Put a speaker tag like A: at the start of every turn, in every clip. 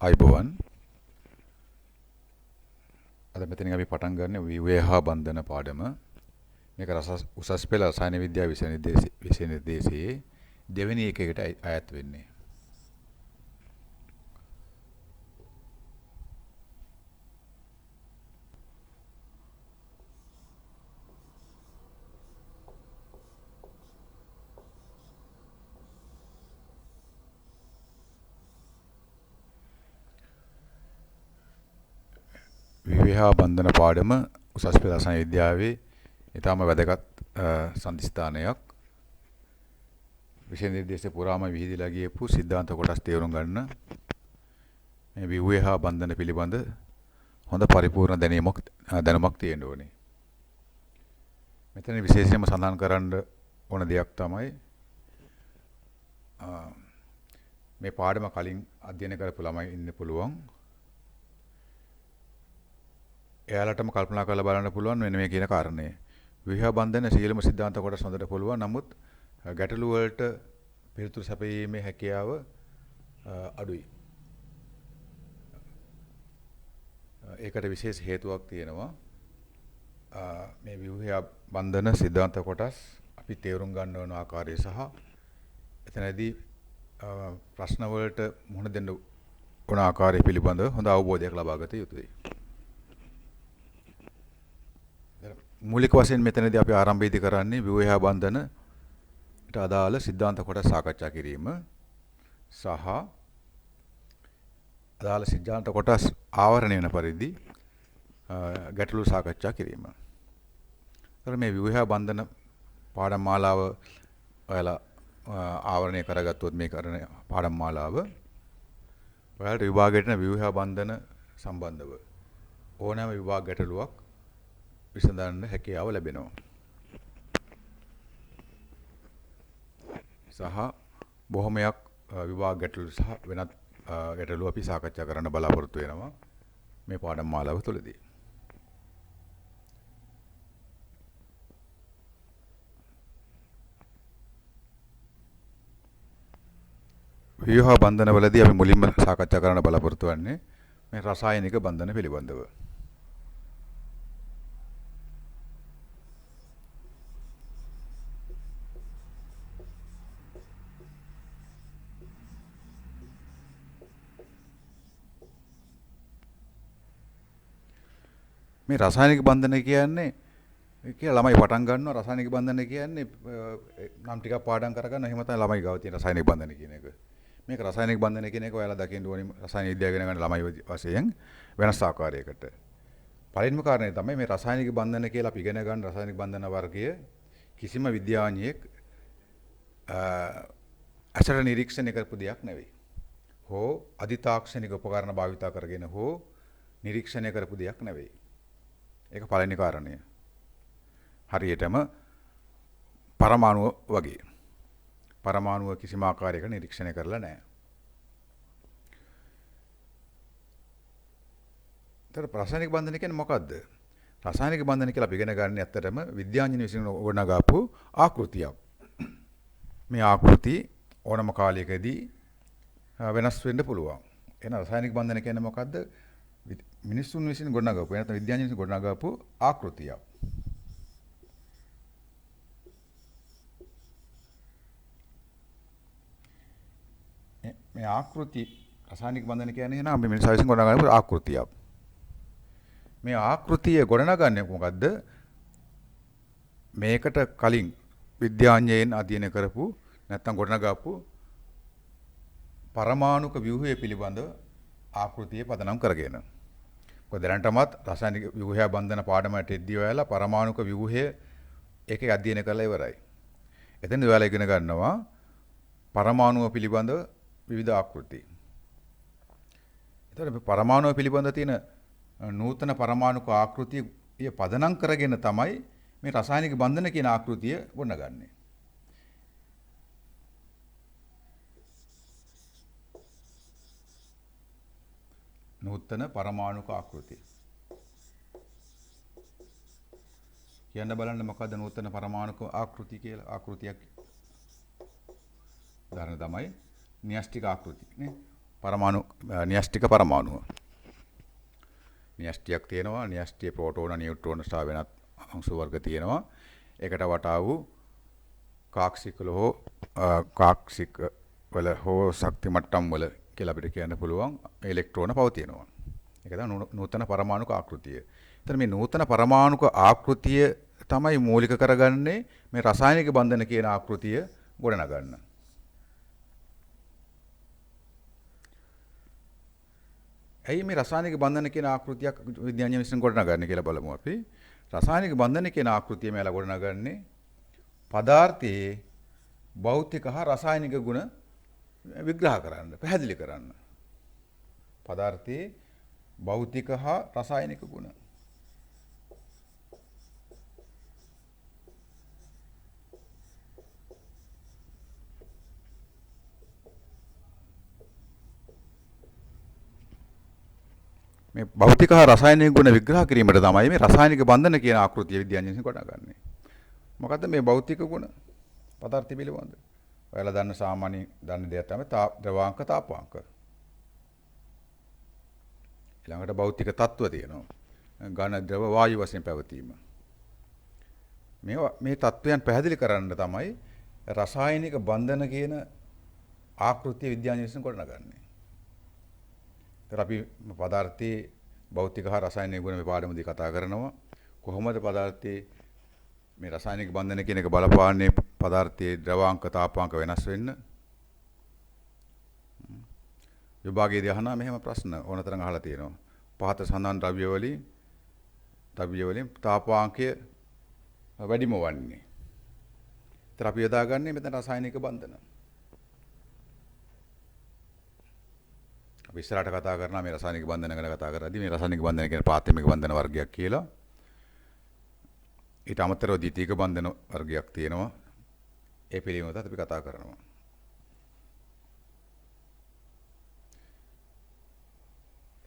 A: අයිබෝවන් අද මෙතනින් අපි පටන් ගන්න විවේහා බන්ධන පාඩම. මේක උසස් පෙළ රසායන විද්‍යාව විෂය නිර්දේශයේ දෙවෙනි එකකට අයත් වෙන්නේ. විවේහා බන්ධන පාඩම උසස් පෙළ රසායන විද්‍යාවේ ඊටම වැදගත් සම්දිස්ථානයක්. විෂය නිර්දේශය පුරාම විහිදලා ගියපු සිද්ධාන්ත කොටස් තේරුම් ගන්න මේ විවේහා බන්ධන පිළිබඳ හොඳ පරිපූර්ණ දැනුමක් තියෙන්න ඕනේ. මෙතන විශේෂයෙන්ම සඳහන් කරන්න ඕන දෙයක් තමයි මේ පාඩම කලින් අධ්‍යයනය කරපු ළමයි ඉන්න පුළුවන්. එයාලටම කල්පනා කරලා බලන්න පුළුවන් වෙන මේ කියන කාරණේ. විවේහා බන්ධන සියලුම සිද්ධාන්ත කොටස් හොඳට පුළුවන්. නමුත් ගැටලු වලට පිළිතුරු සැපයීමේ හැකියාව අඩුයි. ඒකට විශේෂ හේතුවක් තියෙනවා. මේ විවේහා බන්ධන සිද්ධාන්ත කොටස් අපි තේරුම් ගන්න ඕන ආකාරය සහ එතනදී ප්‍රශ්න වලට මුහුණ දෙන්න ඕන ආකාරය පිළිබඳව හොඳ අවබෝධයක් ලබා ගත යුතුයි. මූලික වශයෙන් මෙතනදී අපි ආරම්භයේදී කරන්නේ විවේහා බන්ධනට අදාළ සිද්ධාන්ත කොටස් සාකච්ඡා කිරීම සහ අදාළ සිද්ධාන්ත කොටස් ආවරණය වෙන පරිදි ගැටලු සාකච්ඡා කිරීම. මේ විවේහා බන්ධන පාඩම් මාලාව ඔයාලා ආවරණය කරගත්තොත් මේ කරන පාඩම් මාලාව ඔයාලට විභාගයට විවේහා බන්ධන සම්බන්ධව ඕනෑම විභාග ගැටලුවක් විසඳන්න හැකියාව ලැබෙනවා. සහ බොහොමයක් විභාග ගැටලු සහ වෙනත් ගැටලු අපි සාකච්ඡා කරන්න බලාපොරොත්තු වෙනවා මේ පාඩම් මාලාව තුළදී. විවේහා බන්ධනවලදී අපි මුලින්ම සාකච්ඡා කරන්න බලාපොරොත්තු වෙන්නේ මේ රසායනික බන්ධන පිළිබඳව. මේ රසායනික බන්ධන කියන්නේ කියලා ළමයි පටන් ගන්නවා. රසායනික බන්ධන කියන්නේ නම් ටිකක් පාඩම් කරගන්න. එහෙම තමයි ළමයි ගාව තියෙන රසායනික බන්ධන කියන එක. මේක රසායනික බන්ධන කියන එක ඔයාලා දකින්න ඕනේ රසායන විද්‍යාව ඉගෙන ගන්න ළමයි වශයෙන් වෙනස් ආකාරයකට. පළවෙනිම කාරණේ තමයි මේ රසායනික බන්ධන කියලා අපි ඉගෙන ගන්න රසායනික බන්ධන වර්ගය කිසිම විද්‍යාඥයෙක් අසල නිරීක්ෂණය කරපු දෙයක් නෙවෙයි. හෝ අධිතාක්ෂණික උපකරණ භාවිතා කරගෙන හෝ නිරීක්ෂණය කරපු දෙයක් නෙවෙයි. ඒක පළවෙනි කාරණය. හරියටම පරමාණුව වගේ. පරමාණුව කිසිම ආකාරයකට නිරීක්ෂණය කරලා නැහැ. ඒතර රසායනික බන්ධන කියන්නේ මොකද්ද? රසායනික බන්ධන කියලා අපි ඉගෙන ගන්න ඇත්තටම විද්‍යාඥයන් විසින් ගොඩනගාපු ආකෘතියක්. මේ ආකෘති ඕනම කාලයකදී වෙනස් වෙන්න පුළුවන්. එහෙනම් රසායනික බන්ධන කියන්නේ මොකද්ද? මිනිස්සුන් විසින් ගොඩනගාපු නැත්නම් විද්‍යාඥයන් විසින් ගොඩනගාපු ආකෘතියක්. මේ ආකෘති රසායනික බන්ධන කියන්නේ නේද අපි මිනිස්සු විසින් ගොඩනගාපු ආකෘතියක්. මේ ආකෘතිය ගොඩනගන්නේ මොකද්ද? මේකට කලින් විද්‍යාඥයන් අධ්‍යයනය කරපු නැත්නම් ගොඩනගාපු පරමාණුක ව්‍යුහය පිළිබඳ ආකෘතිය පදනම් කරගෙන. මොකද දැනටමත් රසායනික ව්‍යුහය බන්ධන පාඩමට එද්දී ඔයාලා පරමාණුක ව්‍යුහය ඒකේ අධ්‍යයනය කරලා ඉවරයි. එතෙන් ඔයාලා ඉගෙන ගන්නවා පරමාණුව පිළිබඳ විවිධ ආකෘති. එතකොට මේ පරමාණුව පිළිබඳ තියෙන නූතන පරමාණුක ආකෘතිය පදනම් කරගෙන තමයි මේ රසායනික බන්ධන කියන ආකෘතිය ගොඩනගන්නේ. නූතන පරමාණුක ආකෘති. කියන්න බලන්න මොකද්ද නූතන පරමාණුක ආකෘති කියලා ආකෘතියක්. උදාහරණ තමයි න්‍යෂ්ටික ආකෘති නේ. පරමාණු න්‍යෂ්ටික පරමාණුව. න්‍යෂ්ටියක් තියෙනවා. න්‍යෂ්ටියේ ප්‍රෝටෝන, නියුට්‍රෝන සහ වෙනත් අංශු වර්ග තියෙනවා. ඒකට වටා වූ කාක්ෂිකවල හෝ කාක්ෂික වල හෝ ශක්ති මට්ටම් වල කියලා අපිට කියන්න පුළුවන් ඉලෙක්ට්‍රෝන පවතිනවා. ඒක තමයි නූතන පරමාණුක ආකෘතිය. එතන මේ නූතන පරමාණුක ආකෘතිය තමයි මූලික කරගන්නේ මේ රසායනික බන්ධන කියන ආකෘතිය ගොඩනගන්න. ඇයි මේ රසායනික බන්ධන කියන ආකෘතියක් විද්‍යාඥයන් විසින් ගොඩනගන්නේ කියලා බලමු අපි. රසායනික බන්ධන කියන ආකෘතිය මේලා ගොඩනගන්නේ පදාර්ථයේ භෞතික හා රසායනික ගුණ විග්‍රහ කරන්න, පැහැදිලි කරන්න. පදාර්ථයේ භෞතික හා රසායනික ගුණ. මේ භෞතික හා රසායනික ගුණ විග්‍රහ කිරීමට තමයි මේ රසායනික බන්ධන කියන ආකෘතිය විද්‍යාඥයන් ගොඩනගන්නේ. මොකද්ද මේ භෞතික ගුණ? පදාර්ථ පිළිබඳ. ඔයාලා දන්න සාමාන්‍ය දන්න දෙයක් තමයි ද්‍රවාංක තාපාංක. ඊළඟට භෞතික තත්ත්ව තියෙනවා. ඝන ද්‍රව වායු වශයෙන් පැවතීම. මේ තත්ත්වයන් පැහැදිලි කරන්න තමයි රසායනික බන්ධන කියන ආකෘතිය විද්‍යාඥයන් විසින් ගොඩනගන්නේ. ඒතර අපි පදාර්ථයේ භෞතික හා රසායනික ගුණ මේ පාඩමදී කතා කරනවා. කොහොමද පදාර්ථයේ මේ රසායනික බන්ධන කියන එක බලපාන්නේ පදාර්ථයේ ද්‍රවාංක තාපාංක වෙනස් වෙන්න. විභාගයේදී අහනවා මෙහෙම ප්‍රශ්න ඕනතරම් අහලා තියෙනවා. පහත සඳහන් ද්‍රව්‍ය වලින් තාපාංකය වැඩිම වන්නේ. ඒතර අපි යොදාගන්නේ මෙතන රසායනික බන්ධන. අපි ඉස්සරහට කතා කරනවා මේ රසායනික බන්ධන ගැන කතා කරද්දී මේ රසායනික බන්ධන කියන්නේ ප්‍රාථමික බන්ධන වර්ගයක් කියලා. ඊට අමතරව ද්විතීයික බන්ධන වර්ගයක් තියෙනවා. ඒ පිළිවෙලට අපි කතා කරනවා.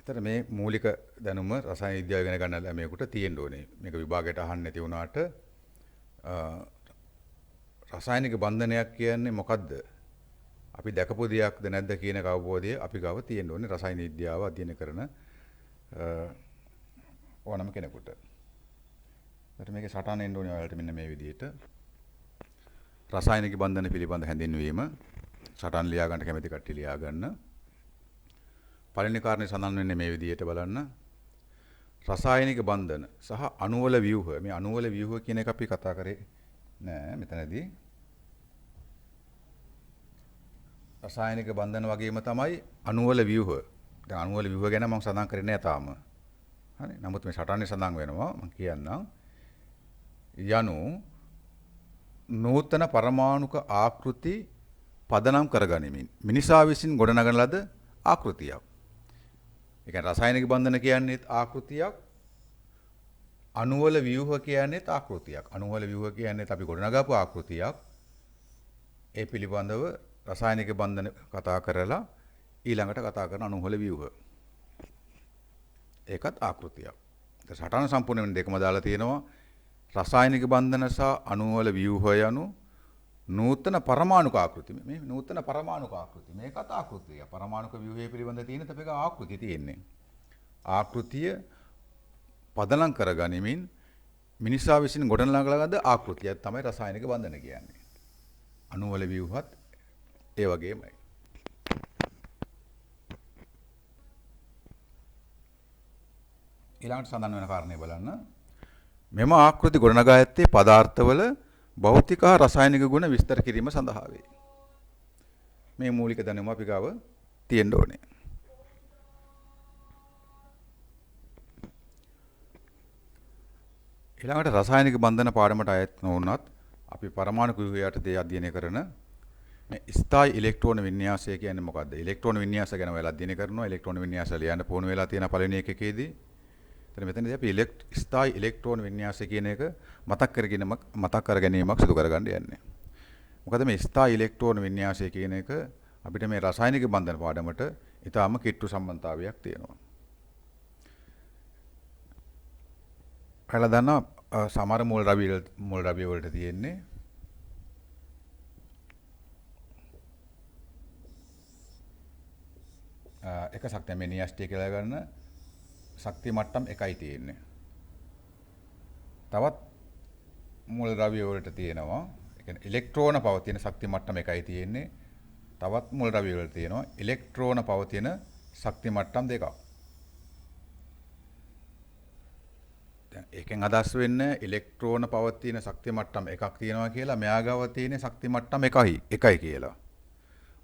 A: එතන මේ මූලික දැනුම රසායන විද්‍යාව ඉගෙන ගන්න ළමයෙකුට තියෙන්න ඕනේ. මේක විභාගයට අහන්න නැති වුණාට රසායනික බන්ධනයක් කියන්නේ මොකද්ද? අපි දැකපු දෙයක්ද නැද්ද කියන අවබෝධය අපි ගාව තියෙන්න ඕනේ රසායන විද්‍යාව අධ්‍යයනය කරන ඕනම කෙනෙකුට. ඊට මේකේ සටහන එන්න ඕනේ ඔයාලට මෙන්න මේ විදිහට. රසායනික බන්ධන පිළිබඳ හැඳින්වීම සටහන් ලියා ගන්න කැමති කට්ටිය ලියා ගන්න. පළවෙනි කාරණේ සඳහන් වෙන්නේ මේ විදිහට බලන්න. රසායනික බන්ධන සහ අණුවල ව්‍යුහ. මේ අණුවල ව්‍යුහ කියන එක අපි කතා කරේ නෑ මෙතනදී. රසායනික බන්ධන වගේම තමයි අණුවල ව්‍යුහ. දැන් අණුවල ව්‍යුහ ගැන මම සඳහන් කරේ නෑ තාම. හරි. නමුත් මේ සටහනේ සඳහන් වෙනවා මම කියන්නම්. යනු නූතන පරමාණුක ආකෘති පදනම් කරගනිමින් මිනිසා විසින් ගොඩනගන ලද ආකෘතියක්. ඒ කියන්නේ රසායනික බන්ධන කියන්නේ ආකෘතියක්. අණුවල ව්‍යුහ කියන්නේ ආකෘතියක්. අණුවල ව්‍යුහ කියන්නේ අපි ගොඩනගාපු ආකෘතියක්. ඒ පිළිබඳව රසායනික බන්ධන කතා කරලා ඊළඟට කතා කරන අණුවල ව්‍යුහ. ඒකත් ආකෘතියක්. ඒ සටහන සම්පූර්ණයෙන් දෙකම දාලා තියෙනවා. රසායනික බන්ධන සහ අණුවල ව්‍යුහ යනු නූතන පරමාණුක ආකෘති. මේ නූතන පරමාණුක ආකෘති. මේකත් ආකෘතිය. පරමාණුක ව්‍යුහය පිළිබඳ තියෙන තපේක ආකෘතිය තියෙන්නේ. ආකෘතිය පදනම් කරගනිමින් මිනිසා විසින් ගොඩනගලාද ආකෘතියක් තමයි රසායනික බන්ධන කියන්නේ. අණුවල ව්‍යුහත් ඒ වගේමයි. ඊළඟට සඳහන් වෙන කාරණේ බලන්න. මෙම ආකෘති ගොඩනගා ඇත්තේ පදාර්ථවල භෞතික හා රසායනික ගුණ විස්තර කිරීම සඳහා වේ. මේ මූලික දැනුම අපි ගාව තියෙන්න ඕනේ. ඊළඟට රසායනික බන්ධන පාඩමට අයත් නොවුනත් අපි පරමාණු ව්‍යුහය යටතේ අධ්‍යයනය කරන මේ ස්ථායි ඉලෙක්ට්‍රෝන වින්‍යාසය කියන්නේ මොකක්ද? ඉලෙක්ට්‍රෝන වින්‍යාස ගැන ඔයාලා අධ්‍යයනය කරනවා. ඉලෙක්ට්‍රෝන වින්‍යාස ලියන්න පුහුණු වෙලා තියෙන පළවෙනි එකකේදී. එතන මෙතනදී අපි ස්ථායි ඉලෙක්ට්‍රෝන වින්‍යාසය කියන එක මතක් කර ගැනීමක් සිදු කරගන්න යන්නේ. මොකද මේ ස්ථායි ඉලෙක්ට්‍රෝන වින්‍යාසය කියන එක අපිට මේ රසායනික බන්ධන පාඩමට ඊටාම කිට්ටු සම්බන්ධතාවයක් තියෙනවා. ඔයාලා දන්නවා සමහර මූල ද්‍රව්‍ය වලට තියෙන්නේ එක ශක්තිය මේ න්‍යෂ්ටිය කියලා ගන්න ශක්ති මට්ටම් එකයි තියෙන්නේ. තවත් මූලද්‍රව්‍ය වලට තියෙනවා. ඒ කියන්නේ ඉලෙක්ට්‍රෝන පවතින ශක්ති මට්ටම එකයි තියෙන්නේ. තවත් මූලද්‍රව්‍ය වල තියෙනවා ඉලෙක්ට්‍රෝන පවතින ශක්ති මට්ටම් දෙකක්. දැන් ඒකෙන් අදහස් වෙන්නේ ඉලෙක්ට්‍රෝන පවතින ශක්ති මට්ටම් එකක් තියෙනවා කියලා මෙයා ගාව තියෙන ශක්ති මට්ටම් එකයි කියලා.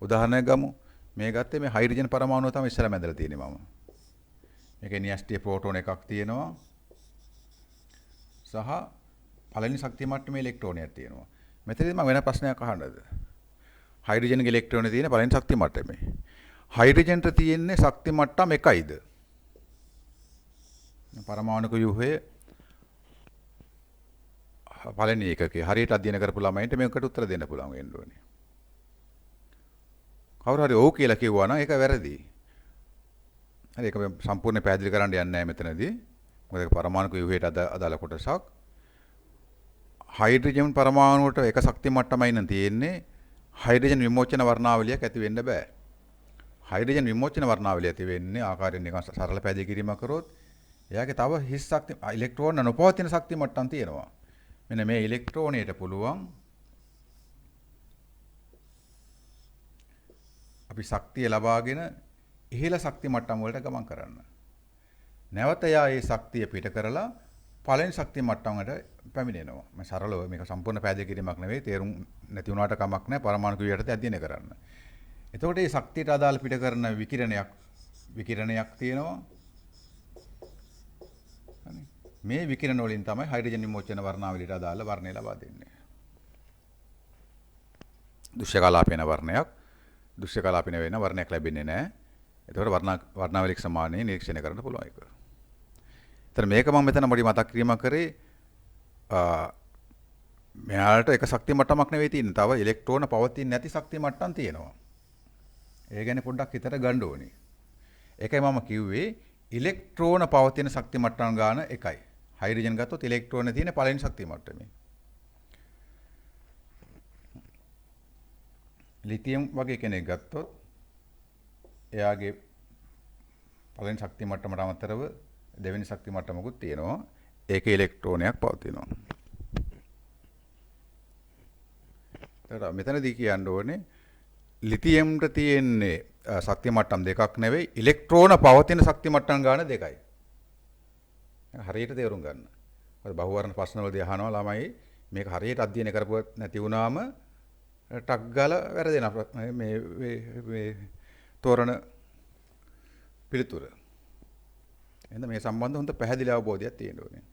A: උදාහරණයක් ගමු. මේ ගත්තේ මේ හයිඩ්‍රජන් පරමාණුව තමයි ඉස්සරහ මැදලා තියෙන්නේ මම. මේකේ න්‍යෂ්ටිය ප්‍රෝටෝන එකක් තියෙනවා. සහ පළවෙනි ශක්ති මට්ටමේ ඉලෙක්ට්‍රෝනයක් තියෙනවා. මෙතනදී මම වෙන ප්‍රශ්නයක් අහන්නද? හයිඩ්‍රජන්ගේ ඉලෙක්ට්‍රෝනේ තියෙන පළවෙනි ශක්ති මට්ටමේ. හයිඩ්‍රජන්ට තියෙන්නේ ශක්ති මට්ටම් එකයිද? පරමාණුක ව්‍යුහයේ පළවෙනි එකකේ හරියට අධ්‍යයනය කරපු ළමයින්ට මේකට උත්තර දෙන්න පුළුවන් වෙන්න ඕනේ. කවුරු හරි ඔව් කියලා කිව්වා නම් ඒක වැරදි. හරි ඒක සම්පූර්ණ පැහැදිලි කරන්න යන්නේ නැහැ මෙතනදී. මොකද ඒක පරමාණුක ව්‍යුහයට අදාළ කොටසක්. හයිඩ්‍රජන් පරමාණුවට එක ශක්ති මට්ටමයි නම් තියෙන්නේ. හයිඩ්‍රජන් විමෝචන වර්ණාවලියක් ඇති වෙන්න බෑ. හයිඩ්‍රජන් විමෝචන වර්ණාවලිය ඇති වෙන්නේ ආකාරයෙන් නිකන් සරල පැහැදිලි කිරීමක් කරොත් එයාගේ තව හිස් ශක්ති ඉලෙක්ට්‍රෝන නොපවතින ශක්ති මට්ටම් තියෙනවා. මෙන්න මේ ඉලෙක්ට්‍රෝනයට පුළුවන් අපි ශක්තිය ලබාගෙන ඉහළ ශක්ති මට්ටම් වලට ගමන් කරන්න. නැවත යා ඒ ශක්තිය පිට කරලා පළවෙනි ශක්ති මට්ටමකට පැමිණෙනවා. මම සරලව මේක සම්පූර්ණ පැහැදිලි කිරීමක් නෙවෙයි තේරුම් නැති වුණාට කමක් නැහැ පරමාණු ක්‍රියාවට අධ්‍යයනය කරන්න. එතකොට මේ ශක්තියට අදාළ පිට කරන විකිරණයක් තියෙනවා. මේ විකිරණ වලින් තමයි හයිඩ්‍රජන් විමෝචන වර්ණාවලියට අදාළ වර්ණය ලබා දෙන්නේ. දෘශ්‍ය කලාපේන වර්ණයක් දෘශ්‍ය කලාපේන වෙන වර්ණයක් ලැබෙන්නේ නැහැ. ඒතකොට වර්ණාවලික සමානයේ නිරීක්ෂණය කරන්න පුළුවන් ඒක. ඒතර මේක මම මෙතන පොඩි මතක් කිරීමක් කරේ මෙයාලට එක ශක්ති මට්ටමක් නෙවෙයි තියෙන්නේ. තව ඉලෙක්ට්‍රෝන පවතින්නේ නැති ශක්ති මට්ටම් තියෙනවා. ඒ ගැන පොඩ්ඩක් හිතට ගන්න ඕනේ. ඒකයි මම කිව්වේ ඉලෙක්ට්‍රෝන පවතින ශක්ති මට්ටම් ගාන එකයි. හයිඩ්‍රජන් ගත්තොත් ඉලෙක්ට්‍රෝන තියෙන පළවෙනි ශක්ති මට්ටමේ. ලිතියම් වගේ කෙනෙක් ගත්තොත් එයාගේ පළවෙනි ශක්ති මට්ටමට අමතරව දෙවෙනි ශක්ති මට්ටමකුත් තියෙනවා. ඒකේ ඉලෙක්ට්‍රෝනයක් පවතිනවා. ඒතර මෙතනදී කියන්න ඕනේ ලිතියම්ට තියෙන්නේ ශක්ති මට්ටම් දෙකක් නෙවෙයි ඉලෙක්ට්‍රෝන පවතින ශක්ති මට්ටම් ගාන දෙකයි. හරියට තේරුම් ගන්න. අර බහුවර්ණ ප්‍රශ්නවලදී අහනවා ළමයි මේක හරියට අධ්‍යයනය කරපුවත් නැති වුණාම ටක් ගාලා වැරදෙනවා මේ තෝරන පිළිතුර. එහෙනම් මේ සම්බන්ධ හොඳ පැහැදිලි අවබෝධයක් තියෙන්න ඕනේ.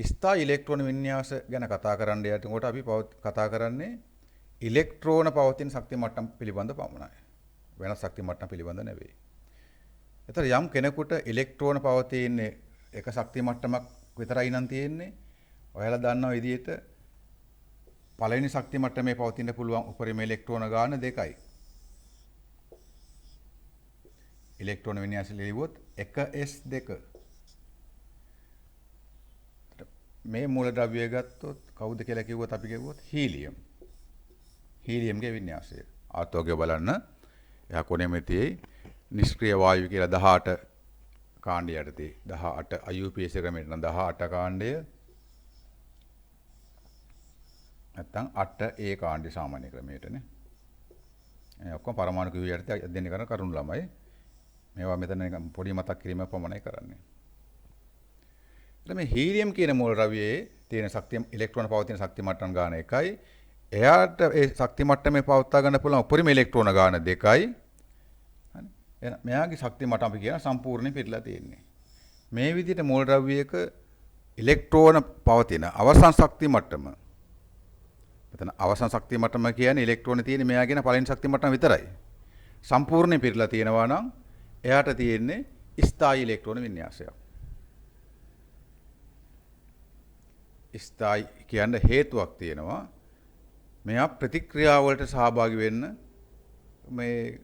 A: ස්ථායි ඉලෙක්ට්‍රෝන වින්‍යාස ගැන කතා කරන්න යනකොට අපි කතා කරන්නේ ඉලෙක්ට්‍රෝන පවතින ශක්ති මට්ටම් පිළිබඳ පමණයි. වෙනස් ශක්ති මට්ටම් පිළිබඳ නෙවෙයි. ඒතර යම් කෙනෙකුට ඉලෙක්ට්‍රෝන පවතින්නේ එක ශක්ති මට්ටමක් විතරයි නම් තියෙන්නේ. ඔයාලා දන්නා විදිහට පළවෙනි ශක්ති මට්ටමේ පවතින්න පුළුවන් උපරිම ඉලෙක්ට්‍රෝන ගාන දෙකයි. ඉලෙක්ට්‍රෝන වින්‍යාසය ලියුවොත් 1s2. මේ මූලද්‍රව්‍යය ගත්තොත් කවුද කියලා කිව්වොත් අපි කිව්වොත් හීලියම්. හීලියම්ගේ වින්‍යාසය. ආතෝගය බලන්න. එහා කොනෙම තියෙයි නිෂ්ක්‍රීය වායු කියලා 18 කාණ්ඩය යටතේ 18 IUPAC ක්‍රමයට නම් 18 කාණ්ඩය නැත්තම් 8A කාණ්ඩය සාමාන්‍ය ක්‍රමයටනේ. ඔක්කොම පරමාණු ක්‍රියා යටතේ අධ්‍යයනය කරන කරුණු ළමයි. මේවා මෙතන පොඩි මතක් කිරීමක් පමණයි කරන්නේ. මේ හීලියම් කියන මූලද්‍රව්‍යයේ තියෙන ශක්තිය ඉලෙක්ට්‍රෝන පවතින ශක්ති මට්ටම් ගාන එකයි. එයාට ඒ ශක්ති මට්ටමේ පවත්වා ගන්න පුළුවන් උපරිම ඉලෙක්ට්‍රෝන ගාන දෙකයි. හරි. එහෙනම් මෙයාගේ ශක්ති මට්ටම අපි කියන සම්පූර්ණයෙන් පිරලා තියෙන්නේ. මේ විදිහට මූලද්‍රව්‍යයක ඉලෙක්ට්‍රෝන පවතින අවසන් ශක්ති මට්ටම. මෙතන අවසන් ශක්ති මට්ටම කියන්නේ ඉලෙක්ට්‍රෝන තියෙන මෙයාගෙන පළවෙනි ශක්ති මට්ටම විතරයි. සම්පූර්ණයෙන් පිරලා තියෙනවා නම් එයාට තියෙන්නේ ස්ථායි ඉලෙක්ට්‍රෝන වින්‍යාසයක්. ස්ථායි කියන්න හේතුවක් තියෙනවා. මෙයා ප්‍රතික්‍රියා වලට සහභාගී වෙන්න මේ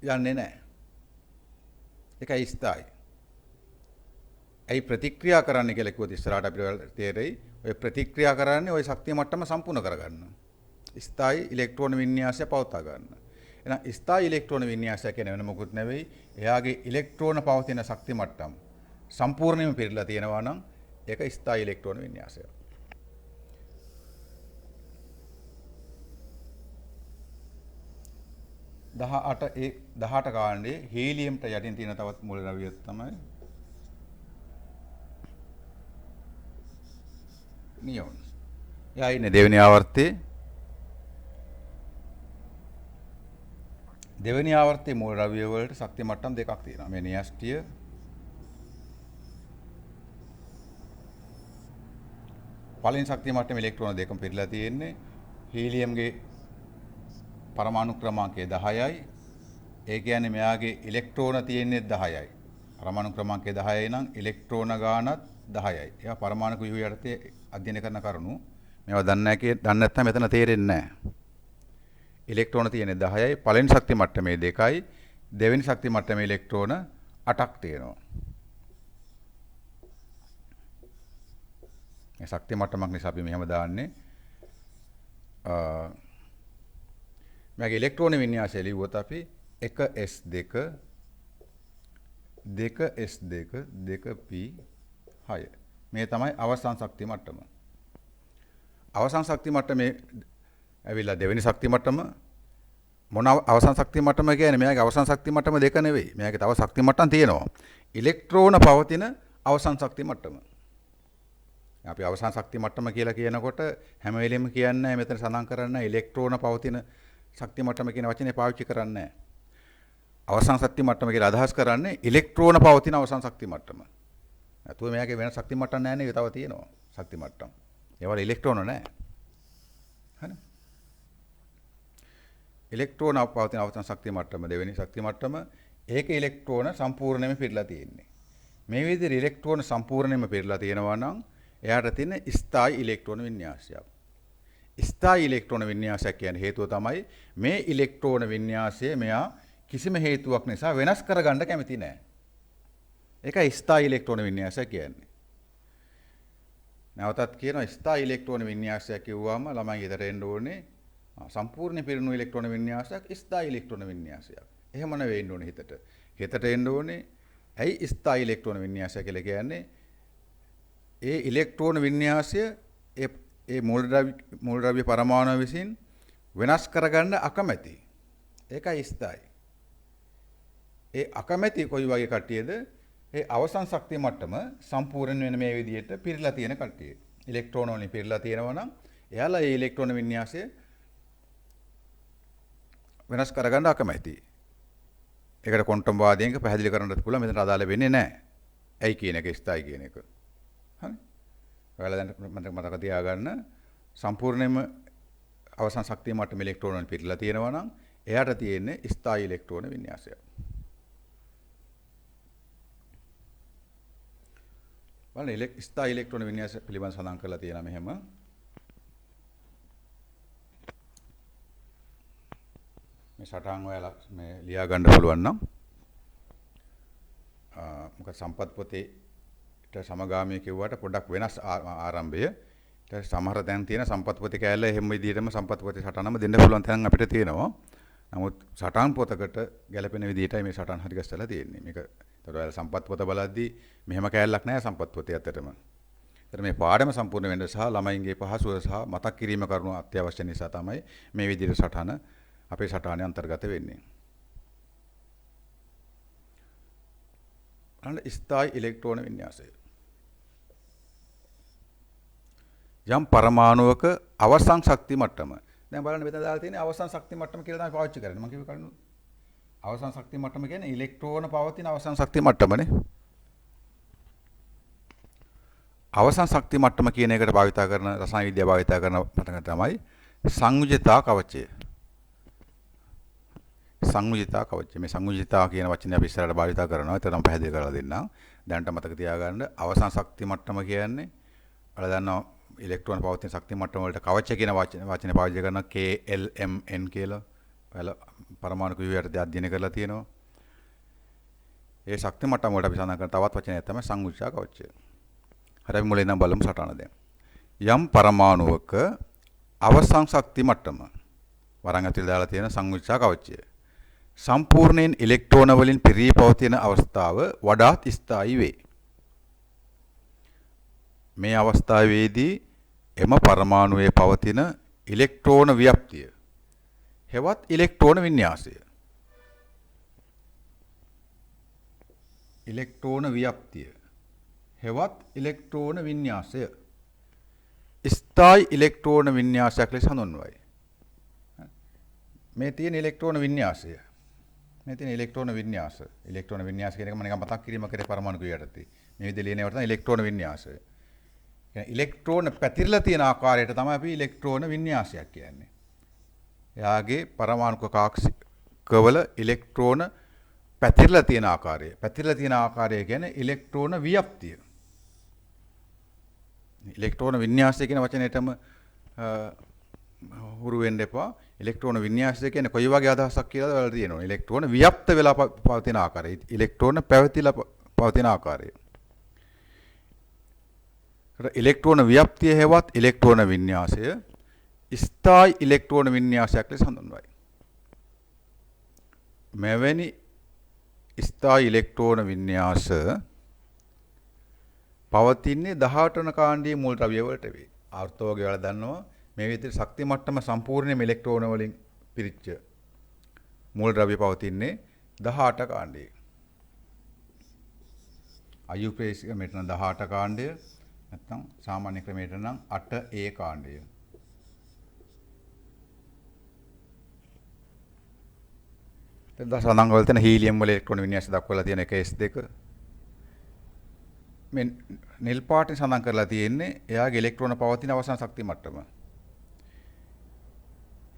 A: යන්නේ නැහැ. ඒකයි ස්ථායි. ඇයි ප්‍රතික්‍රියා කරන්න කියලා කිව්වොත් ඉස්සරහට අපිට තේරෙයි. ඔය ප්‍රතික්‍රියා කරන්නේ ওই ශක්තිය මට්ටම සම්පූර්ණ කරගන්න. ස්ථායි ඉලෙක්ට්‍රෝන වින්‍යාසය පවත්වා ගන්න. එහෙනම් ස්ථායි ඉලෙක්ට්‍රෝන වින්‍යාසය කියන්නේ වෙන මොකුත් නෙවෙයි. එයාගේ ඉලෙක්ට්‍රෝන පවතින ශක්ති මට්ටම සම්පූර්ණයෙන්ම පිරීලා තියෙනවා නම් ඒක ස්ථායි ඉලෙක්ට්‍රෝන වින්‍යාසය. 18 කාණ්ඩයේ හීලියම්ට යටින් තියෙන තවත් මූලද්‍රව්‍ය තමයි නියොන්. එයා ඉන්නේ දෙවෙනි ආවර්තයේ. දෙවෙනි ආවර්තයේ මූලද්‍රව්‍ය වලට ශක්ති මට්ටම් දෙකක් තියෙනවා. මේ නියස්ටිය පළවෙනි ශක්ති මට්ටමේ ඉලෙක්ට්‍රෝන දෙකම පිරීලා තියෙන්නේ. හීලියම්ගේ परमाणु क्रमांक 10යි. ඒ කියන්නේ මෙයාගේ ඉලෙක්ට්‍රෝන තියෙන්නේ 10යි. परमाणु क्रमांक 10යි නම් ඉලෙක්ට්‍රෝන ගානත් 10යි. ඒවා පරමාණු ව්‍යුහ යටතේ අධ්‍යයනය කරන කරුණු. මේවා දන්නේ නැත්නම් මෙතන තේරෙන්නේ නැහැ. ඉලෙක්ට්‍රෝන තියෙන්නේ 10යි. පළවෙනි ශක්ති මට්ටමේ 2යි. දෙවෙනි ශක්ති මට්ටමේ ඉලෙක්ට්‍රෝන 8ක් තියෙනවා. මේ ශක්ති මට්ටමක් නිසා අපි මෙහෙම දාන්නේ මේගේ ඉලෙක්ට්‍රෝන වින්‍යාසය ලිව්වොත් අපි 1s2 2s2 2p6 මේ තමයි අවසාන ශක්ති මට්ටම. අවසාන ශක්ති මට්ටමේ ඇවිල්ලා දෙවෙනි ශක්ති මට්ටම මොන අවසාන ශක්ති මට්ටම කියන්නේ මෙයාගේ අවසාන ශක්ති මට්ටම දෙක නෙවෙයි. මෙයාගේ තව ශක්ති මට්ටම් තියෙනවා. ඉලෙක්ට්‍රෝන පවතින අවසාන ශක්ති මට්ටම. අපි අවසාන ශක්ති මට්ටම කියලා කියනකොට හැම වෙලෙම කියන්නේ මෙතන සඳහන් කරන්නේ ඉලෙක්ට්‍රෝන පවතින ශක්ති මට්ටම කියන වචනේ පාවිච්චි කරන්නේ නැහැ. අවසාන ශක්ති මට්ටම කියලා අදහස් කරන්නේ ඉලෙක්ට්‍රෝන පවතින අවසාන ශක්ති මට්ටම. නැතුව මෙයාගේ වෙන ශක්ති මට්ටම් නැහැ නේ. තව තියෙනවා ශක්ති මට්ටම්. ඒවල ඉලෙක්ට්‍රෝන නැහැ. හරි. ඉලෙක්ට්‍රෝන පවතින අවසාන ශක්ති මට්ටම දෙවෙනි ශක්ති මට්ටම. ඒක ඉලෙක්ට්‍රෝන සම්පූර්ණයෙන්ම පිරීලා තියෙන්නේ. මේ විදිහට ඉලෙක්ට්‍රෝන සම්පූර්ණයෙන්ම පිරීලා තියෙනවා නම් එයාට තියෙන ස්ථායි ඉලෙක්ට්‍රෝන වින්‍යාසයක්. ස්ථායි ඉලෙක්ට්‍රෝන වින්‍යාසයක් කියන හේතුව තමයි මේ ඉලෙක්ට්‍රෝන වින්‍යාසය මෙයා කිසිම හේතුවක් නිසා වෙනස් කරගන්න කැමති නැහැ. ඒකයි ස්ථායි ඉලෙක්ට්‍රෝන වින්‍යාසය කියන්නේ. නැවතත් කියනවා ස්ථායි ඉලෙක්ට්‍රෝන වින්‍යාසය කිව්වම ළමයි හිතට එන්න ඕනේ සම්පූර්ණ පිරුණු ඉලෙක්ට්‍රෝන වින්‍යාසයක් ස්ථායි ඉලෙක්ට්‍රෝන වින්‍යාසයක්. එහෙම නෙවෙයි එන්න ඕනේ හිතට. හිතට එන්න ඕනේ ඇයි ස්ථායි ඉලෙක්ට්‍රෝන වින්‍යාසය කියලා කියන්නේ? ඒ ඉලෙක්ට්‍රෝන වින්‍යාසය ඒ මූලද්‍රව්‍ය පරමාණු විසින් වෙනස් කරගන්න අකමැති. ඒකයි ස්ථායි. ඒ අකමැති කොයි වගේ කට්ටියද? ඒ අවසන් ශක්තිය මට්ටම සම්පූර්ණ වෙන මේ විදිහට පිරීලා තියෙන කට්ටිය. ඉලෙක්ට්‍රෝන වලින් පිරීලා තියෙනවා නම් එයාලා ඒ ඉලෙක්ට්‍රෝන වින්‍යාසය වෙනස් කරගන්න අකමැති. ඒකට ක්වොන්ටම් වාදයෙන් පැහැදිලි කරන්නත් පුළුවන්. මෙතන අදාළ වෙන්නේ නැහැ. ඇයි කියන එක ස්ථායි කියන එක. හරි. ඔයාලා දැන් මතක තියාගන්න සම්පූර්ණයෙන්ම අවසන් ශක්තිය මට්ටම ඉලෙක්ට්‍රෝන වලින් පිරීලා තියෙනවා නම් එයාට තියෙන්නේ ස්ථායි ඉලෙක්ට්‍රෝන වින්‍යාසය. බලන්න ස්ථායි ඉලෙක්ට්‍රෝන වින්‍යාසය පිළිබඳව සඳහන් කරලා තියෙනවා මෙහෙම. මේ සටහන් ඔයාලා මේ ලියා ගන්න පුළුවන් නම් මොකද සම්පත් පොතේ සමගාමී කිව්වට පොඩ්ඩක් වෙනස් ආරම්භය. ඊට සමහර දැන් තියෙන සම්පත් පොතේ කැලේ හැම විදිහටම සම්පත් පොතේ සටහනම දෙන්න පුළුවන් තැන් අපිට තියෙනවා. නමුත් සටහන් පොතකට ගැලපෙන විදිහටයි මේ සටහන් හරි ගස්සලා තියෙන්නේ. මේක ඒතකොට ඔයාලා සම්පත් පොත බලද්දී මෙහෙම කැලලක් නැහැ සම්පත් පොතේ ඇත්තටම. ඒතර මේ පාඩම සම්පූර්ණ වෙන්න සහ ළමයින්ගේ පහසුව සහ මතක් කිරීම කරුණු අත්‍යවශ්‍ය නිසා තමයි මේ විදිහට සටහන අපේ සටහනේ අන්තර්ගත වෙන්නේ. අන්න ස්ථායි ඉලෙක්ට්‍රෝන වින්‍යාසය. යම් පරමාණුවක අවසන් ශක්ති මට්ටම. දැන් බලන්න මෙතන දාලා තියෙන්නේ අවසන් ශක්ති මට්ටම කියලා තමයි පාවිච්චි කරන්නේ. මම කිව්ව කරුණු අවසන් ශක්ති මට්ටම කියන්නේ ඉලෙක්ට්‍රෝන පවතින අවසන් ශක්ති මට්ටමනේ. අවසන් ශක්ති මට්ටම කියන එකට භාවිතා කරන රසායන විද්‍යාව භාවිතා කරන මට්ටම තමයි සංයුජිතා කවචය. සංයුජිතා කවචය. මේ සංයුජිතා කියන වචනේ අපි ඉස්සරහට භාවිතා කරනවා. ඒක තමයි පැහැදිලි කරලා දෙන්නම්. දැනට මතක තියාගන්න අවසන් ශක්ති මට්ටම කියන්නේ ඔයාලා දන්නවා ඉලෙක්ට්‍රෝන පවතින ශක්ති මට්ටම වලට කවචය කියන වචනේ පාවිච්චි කරනවා KLMN කියලා. ඔයාලා පරමාණු ව්‍යුහයට අධ්‍යයනය කරලා තියෙනවා. ඒ ශක්ති මට්ටම වලට අපි සඳහන් කරන තවත් වචනයක් තමයි සංයුජිතා කවචය. හරි අපි මුලින් නම් බලමු සටහන දැන්. යම් පරමාණුවක අවසන් ශක්ති මට්ටම වරන් ඇතුළේ දාලා තියෙන සංවිච්ඡා කවචය සම්පූර්ණයෙන් ඉලෙක්ට්‍රෝන වලින් පිරී පවතින අවස්ථාව වඩාත් ස්ථායී වේ. මේ අවස්ථාවේදී එම පරමාණුවේ පවතින ඉලෙක්ට්‍රෝන ව්‍යාප්තිය හෙවත් ඉලෙක්ට්‍රෝන වින්‍යාසය ඉලෙක්ට්‍රෝන ව්‍යාප්තිය හෙවත් ඉලෙක්ට්‍රෝන වින්‍යාසය ස්ථායී ඉලෙක්ට්‍රෝන වින්‍යාසයක් ලෙස හඳුන්වයි. මේ තියෙන ඉලෙක්ට්‍රෝන වින්‍යාසය මේ තියෙන ඉලෙක්ට්‍රෝන වින්‍යාස කියන එක මම නිකන් මතක් කිරීම කරේ පරමාණු ක්‍රියාවටදී. මේ විදිහට ලියනවට තමයි ඉලෙක්ට්‍රෝන වින්‍යාසය. ඉලෙක්ට්‍රෝන පැතිරලා තියෙන ආකාරයට තමයි අපි ඉලෙක්ට්‍රෝන වින්‍යාසයක් කියන්නේ. එයාගේ පරමාණුක කක්ෂිකවල ඉලෙක්ට්‍රෝන පැතිරලා තියෙන ආකාරය කියන්නේ ඉලෙක්ට්‍රෝන ව්‍යාප්තිය. ඉලෙක්ට්‍රෝන වින්‍යාසය කියන වචනයටම හුරු වෙන්න එපා. ඉලෙක්ට්‍රෝන වින්‍යාසය කියන්නේ කොයි වගේ අදහසක් කියලාද ඔයාලා තියෙනවා. ඉලෙක්ට්‍රෝන ව්‍යාප්ත වෙලා පවතින ආකාරය. ඉලෙක්ට්‍රෝන පැවතිලා පවතින ආකාරය. ඉලෙක්ට්‍රෝන ව්‍යාප්තිය හෙවත් ඉලෙක්ට්‍රෝන වින්‍යාසය ස්ථායී ඉලෙක්ට්‍රෝන වින්‍යාසයක් ලෙස හඳුන්වයි. මෙවැනි ස්ථායී ඉලෙක්ට්‍රෝන වින්‍යාස පවතින්නේ 18 වන කාණ්ඩයේ මූල ද්‍රව්‍ය වලට වේ. ආර්ථෝගය වල දන්නවා මේ විදිහට ශක්ති මට්ටම සම්පූර්ණයෙන්ම ඉලෙක්ට්‍රෝන වලින් පිරිච්ච මූල ද්‍රව්‍ය පවතින්නේ 18 කාණ්ඩයේ. අයුපේසික ක්‍රමයට නම් 18 කාණ්ඩය නැත්නම් සාමාන්‍ය ක්‍රමයට නම් 8A කාණ්ඩය. සඳහන් වල තියෙන හීලියම් වල ඉලෙක්ට්‍රෝන වින්‍යාසය දක්වලා තියෙන එක S2 මේ නිල් පාටින් සඳහන් කරලා තියෙන්නේ එයාගේ ඉලෙක්ට්‍රෝන පවතින අවසන් ශක්ති මට්ටම.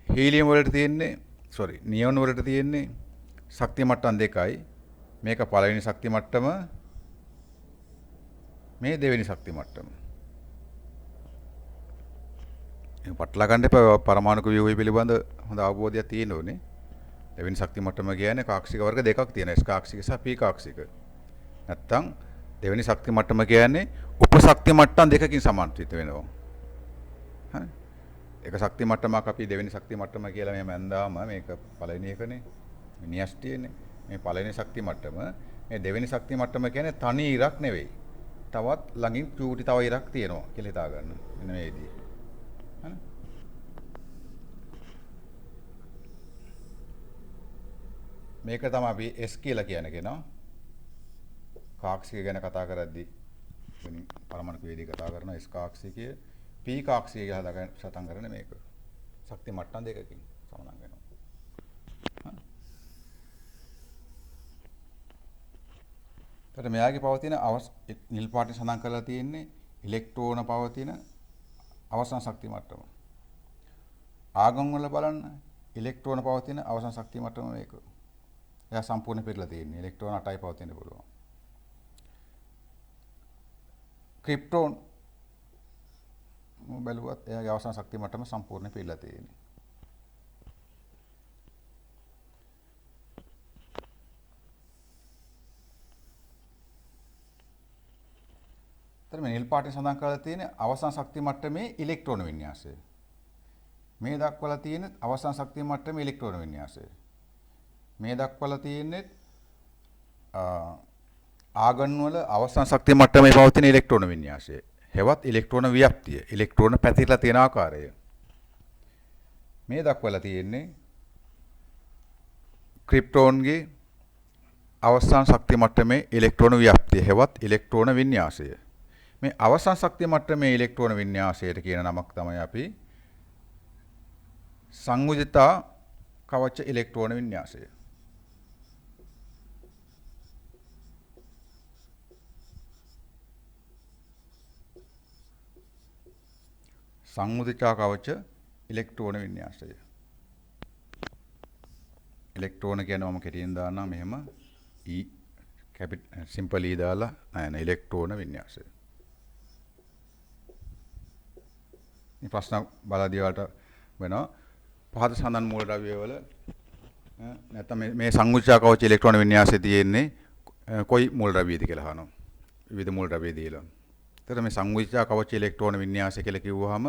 A: හීලියම් වලට තියෙන්නේ නියෝන් වලට තියෙන්නේ ශක්ති මට්ටම් දෙකයි. මේක පළවෙනි ශක්ති මට්ටම මේ දෙවෙනි ශක්ති මට්ටම. මේ පටලවා ගන්න එපා පරමාණුක ව්‍යුහය පිළිබඳ හොඳ අවබෝධයක් තියෙන්න ඕනේ. දෙවෙනි ශක්ති මට්ටම කියන්නේ කාක්ෂික වර්ග දෙකක් තියෙනවා. S කාක්ෂික සහ P කාක්ෂික. නැත්තම් දෙවෙනි ශක්ති මට්ටම කියන්නේ උපශක්ති මට්ටම් දෙකකින් සමාන්තරිත වෙනවා. හරි. එක ශක්ති මට්ටමක් අපි දෙවෙනි ශක්ති මට්ටම කියලා මෙහෙම ඇඳාම මේක පළවෙනි එකනේ. වින්‍යාස්තියනේ. මේ පළවෙනි ශක්ති මට්ටම මේ දෙවෙනි ශක්ති මට්ටම කියන්නේ තනි ඉරක් නෙවෙයි. තවත් ළඟින් චූටි තව ඉරක් තියෙනවා කියලා හිතා ගන්න. මෙන්න මේ විදිහේ. හරි. මේක තමයි අපි S කියලා කියන කෙනා. කාක්ෂික ගැන කතා කරද්දී පරමාණු වේදී කතා කරන S කාක්ෂිකය P කාක්ෂිකය කියලා සටහන් කරන මේක. ශක්ති මට්ටම් දෙකකින් සමාන වෙනවා. හරි. මෙයාගේ පවතින නිල් පාටින් සඳහන් කරලා තියෙන්නේ ඉලෙක්ට්‍රෝන පවතින අවසන් ශක්ති මට්ටම. ආගම් වල බලන්න ඉලෙක්ට්‍රෝන පවතින අවසන් ශක්ති මට්ටම මේක. එයා සම්පූර්ණ පිරලා තියෙන්නේ. ඉලෙක්ට්‍රෝන 8යි පවතින්න පුළුවන්. ක්‍රිප්ටෝන් බැලුවත් එයාගේ අවසන් ශක්ති මට්ටම සම්පූර්ණ පිරලා තියෙන්නේ. මේ නිල් පාටින් සඳහන් කරලා තියෙන අවසන් ශක්ති මට්ටමේ ඉලෙක්ට්‍රෝන වින්‍යාසය. මේ දක්වලා තියෙන අවසන් ශක්ති මට්ටමේ ඉලෙක්ට්‍රෝන වින්‍යාසය. මේ දක්වලා තියෙන්නේ ආගන් වල අවසන් ශක්ති මට්ටමේ පවතින ඉලෙක්ට්‍රෝන වින්‍යාසය. හෙවත් ඉලෙක්ට්‍රෝන ව්‍යාප්තිය, ඉලෙක්ට්‍රෝන පැතිරලා තියෙන ආකාරය. මේ දක්වලා තියෙන්නේ ක්‍රිප්ටෝන්ගේ අවසන් ශක්ති මට්ටමේ ඉලෙක්ට්‍රෝන ව්‍යාප්තිය හෙවත් ඉලෙක්ට්‍රෝන වින්‍යාසය. මේ අවසන් ශක්ති මට්ටමේ ඉලෙක්ට්‍රෝන වින්‍යාසයට කියන නමක් තමයි අපි සංයුජිතා කවච ඉලෙක්ට්‍රෝන වින්‍යාසය. සංයුජිතා කවච ඉලෙක්ට්‍රෝන වින්‍යාසය. ඉලෙක්ට්‍රෝන කියන්නේ මම කෙටියෙන් දාන්නම් මෙහෙම E සිම්පල් E දාලා නෑ ඉලෙක්ට්‍රෝන වින්‍යාසය. මේ ප්‍රශ්න බලදී වලට වෙනවා පහත සඳහන් මූල ද්‍රව්‍ය වල නැත්නම් මේ සංයුජ්ජා කවච ඉලෙක්ට්‍රෝන වින්‍යාසයේ තියෙන්නේ කොයි මූල ද්‍රව්‍යද කියලා අහනවා. විවිධ මූල ද්‍රව්‍ය දීලා. එතකොට මේ සංයුජ්ජා කවච ඉලෙක්ට්‍රෝන වින්‍යාසය කියලා කිව්වහම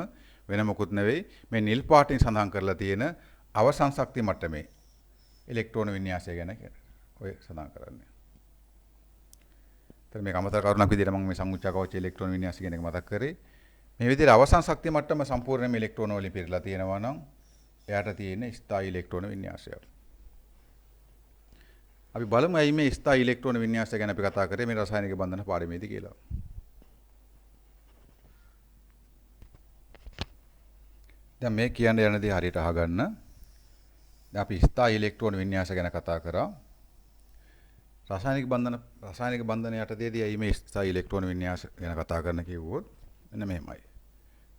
A: වෙන මොකුත් නෙවෙයි මේ නිල් පාටින් සඳහන් කරලා තියෙන අවසන් ශක්ති මට්ටමේ ඉලෙක්ට්‍රෝන වින්‍යාසය ගැන ඔය සඳහන් කරන්නේ. ඒතර මේක අමතර කරුණක් විදිහට මම මේ සංඋච්චා කවච ඉලෙක්ට්‍රෝන වින්‍යාසය කියන එක මතක් කරේ. මේ විදිහට අවසන් ශක්ති මට්ටම සම්පූර්ණයෙන්ම ඉලෙක්ට්‍රෝන වලින් පිරීලා තියෙනවා නම් එයාට තියෙන ස්ථායී ඉලෙක්ට්‍රෝන වින්‍යාසය. අපි බලමු ඇයි මේ ස්ථායී ඉලෙක්ට්‍රෝන වින්‍යාසය ගැන අපි කතා කරේ මේ රසායනික බන්ධන පාඩමේදී කියලා. දැන් මේ කියන්න යන දේ හරියට අහගන්න. දැන් අපි ස්ථායී ඉලෙක්ට්‍රෝන වින්‍යාස ගැන කතා කරා. රසායනික බන්ධන යටතේදී ඇයි මේ ස්ථායී ඉලෙක්ට්‍රෝන වින්‍යාස ගැන කතා කරන්න කිව්වොත් මෙන්න මෙහෙමයි.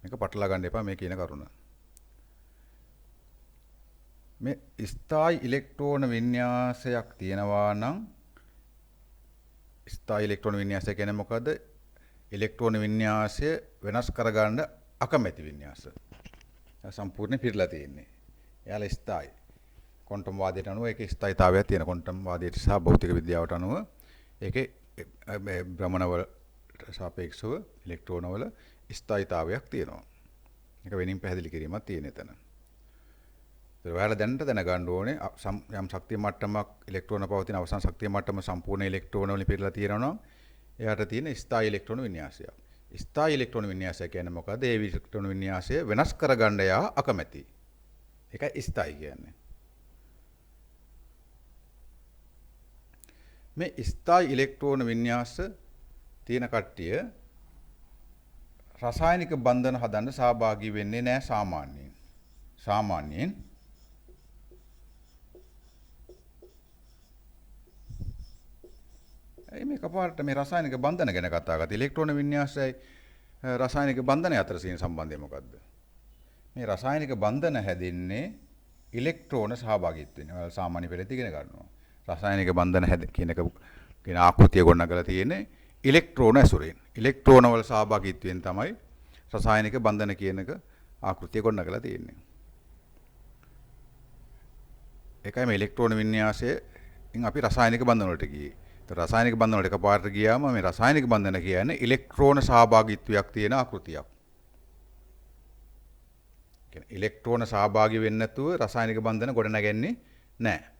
A: මේක පටලවා ගන්න එපා මේ කියන කරුණ. මේ ස්ථායී ඉලෙක්ට්‍රෝන වින්‍යාසයක් තියෙනවා නම් ස්ථායී ඉලෙක්ට්‍රෝන වින්‍යාසය කියන්නේ මොකද්ද? ඉලෙක්ට්‍රෝන වින්‍යාසය වෙනස් කරගන්න අකමැති වින්‍යාස. සම්පූර්ණ පිරලා තියෙන්නේ. එයාලා ස්ථායී. ක්වොන්ටම් වාදයට අනුව ඒකේ ස්ථායීතාවයක් තියෙන. ක්වොන්ටම් වාදයට සහ භෞතික විද්‍යාවට අනුව ඒකේ භ්‍රමණවලට සාපේක්ෂව ඉලෙක්ට්‍රෝන වල ස්ථායීතාවයක් තියෙනවා. ඒක වෙනින් පැහැදිලි කිරීමක් තියෙන එතන. ඒක ඔයාලා දැනගන්න ඕනේ යම් ශක්තිය මට්ටමක් ඉලෙක්ට්‍රෝන පවතින අවසන් ශක්තිය මට්ටම සම්පූර්ණ ඉලෙක්ට්‍රෝන වලින් පිරලා තියෙනවා නම් එයාට තියෙන ස්ථායී ඉලෙක්ට්‍රෝන වින්‍යාසයක්. ස්ථායී ඉලෙක්ට්‍රෝන වින්‍යාසය කියන්නේ මොකද්ද? ඒ ඉලෙක්ට්‍රෝන වින්‍යාසය වෙනස් කරගන්න යා අකමැති. ඒකයි ස්ථායී කියන්නේ. මේ ස්ථායී ඉලෙක්ට්‍රෝන වින්‍යාස තියෙන කට්ටිය රසායනික බන්ධන හදන්න සහභාගී වෙන්නේ නැහැ සාමාන්‍යයෙන්. මේ කපාරට මේ රසායනික බන්ධන ගැන කතා කරලා ඉලෙක්ට්‍රෝන වින්‍යාසයයි රසායනික බන්ධනය අතර තියෙන සම්බන්ධය මොකද්ද? මේ රසායනික බන්ධන හැදෙන්නේ ඉලෙක්ට්‍රෝන සහභාගීත්වයෙන්. ඔයාලා සාමාන්‍ය පෙළට ඉගෙන ගන්නවා. රසායනික බන්ධන කියන ආකෘතිය ගොඩනගලා තියෙන්නේ ඉලෙක්ට්‍රෝන ඇසුරෙන්. ඉලෙක්ට්‍රෝන වල සහභාගීත්වයෙන් තමයි රසායනික බන්ධන කියන එක ආකෘතිය ගොඩනගලා තියෙන්නේ. ඒකයි මේ ඉලෙක්ට්‍රෝන වින්‍යාසයෙන් අපි රසායනික බන්ධන වලට ගියේ. රසායනික බන්ධන වලට එකපාරට ගියාම මේ රසායනික බන්ධන කියන්නේ ඉලෙක්ට්‍රෝන සහභාගීත්වයක් තියෙන ආකෘතියක්. කියන්නේ ඉලෙක්ට්‍රෝන සහභාගී වෙන්නේ නැතුව රසායනික බන්ධන ගොඩ නැගෙන්නේ නැහැ.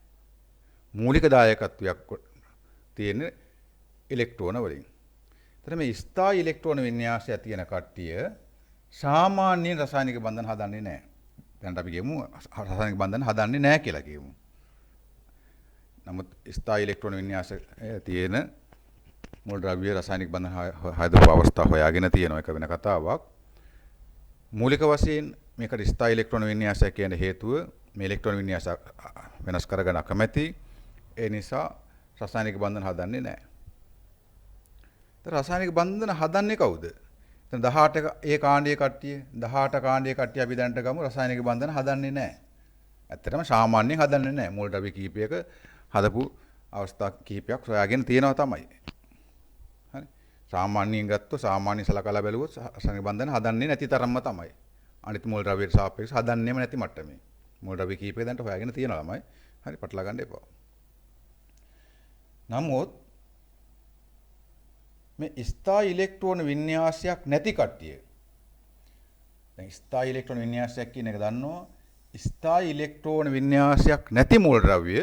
A: මූලික දායකත්වයක් තියෙන ඉලෙක්ට්‍රෝන වලින්. එතන මේ ස්ථායී ඉලෙක්ට්‍රෝන වින්‍යාසය තියෙන කට්ටිය සාමාන්‍ය රසායනික බන්ධන හදන්නේ නැහැ. දැන් අපි කියමු රසායනික බන්ධන හදන්නේ නැහැ කියලා කියමු. නමුත් ස්ථායී ඉලෙක්ට්‍රෝන වින්‍යාසය තියෙන මූල ද්‍රව්‍ය රසායනික බන්ධන හදපු අවස්ථා හොයාගෙන තියෙන එක වෙන කතාවක්. මූලික වශයෙන් මේකට ස්ථායී ඉලෙක්ට්‍රෝන වින්‍යාසය කියන හේතුව මේ ඉලෙක්ට්‍රෝන වින්‍යාස වෙනස් කරගන්න අකමැති. ඒ නිසා රසායනික බන්ධන හදන්නේ නැහැ. ඒතර රසායනික බන්ධන හදන්නේ කවුද? දැන් 18 ඒ කාණ්ඩයේ කට්ටිය 18 කාණ්ඩයේ කට්ටිය අපි දැනට ගමු රසායනික බන්ධන හදන්නේ නැහැ. ඇත්තටම සාමාන්‍යයෙන් හදන්නේ නැහැ. මූල ද්‍රව්‍ය කීපයක හදපු අවස්ථා කීපයක් සොයාගෙන තියෙනවා තමයි. හරි. සාමාන්‍යයෙන් ගත්තොත් සාමාන්‍ය සලකලා බැලුවොත් රසායනික බන්ධන හදන්නේ නැති තරම්ම තමයි. අනිත් මූල ද්‍රව්‍යයට සාපේක්ෂව හදන්නේම නැති මට්ටමේ. මූල ද්‍රව්‍ය කීපය දැනට හොයාගෙන තියෙනවා ළමයි. හරි පටලවා ගන්න එපා. නමුත් මේ ස්ථායී ඉලෙක්ට්‍රෝන වින්‍යාසයක් නැති කට්ටිය දැන් ස්ථායී ඉලෙක්ට්‍රෝන වින්‍යාසයක් කියන එක දන්නවා. ස්ථායී ඉලෙක්ට්‍රෝන වින්‍යාසයක් නැති මූල ද්‍රව්‍ය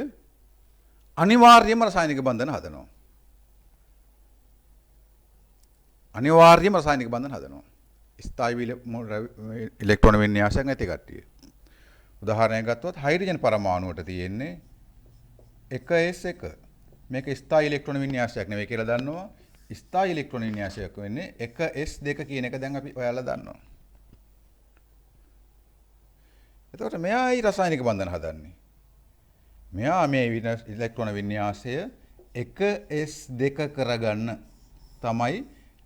A: අනිවාර්යයෙන්ම රසායනික බන්ධන හදනවා. ස්ථායී ඉලෙක්ට්‍රෝන වින්‍යාසයක් නැති කට්ටිය. උදාහරණයක් ගත්තොත් හයිඩ්‍රජන් පරමාණුවට තියෙන්නේ 1s1. මේක ස්ථායී ඉලෙක්ට්‍රෝන වින්‍යාසයක් නෙවෙයි කියලා දන්නවා. ස්ථායී ඉලෙක්ට්‍රෝන වින්‍යාසයක් වෙන්නේ 1s2 කියන එක දැන් අපි ඔයාලා දන්නවා. එතකොට මෙයායි රසායනික බන්ධන හදන්නේ. මෙයා මේ ඉලෙක්ට්‍රෝන වින්‍යාසය 1s2 කරගන්න තමයි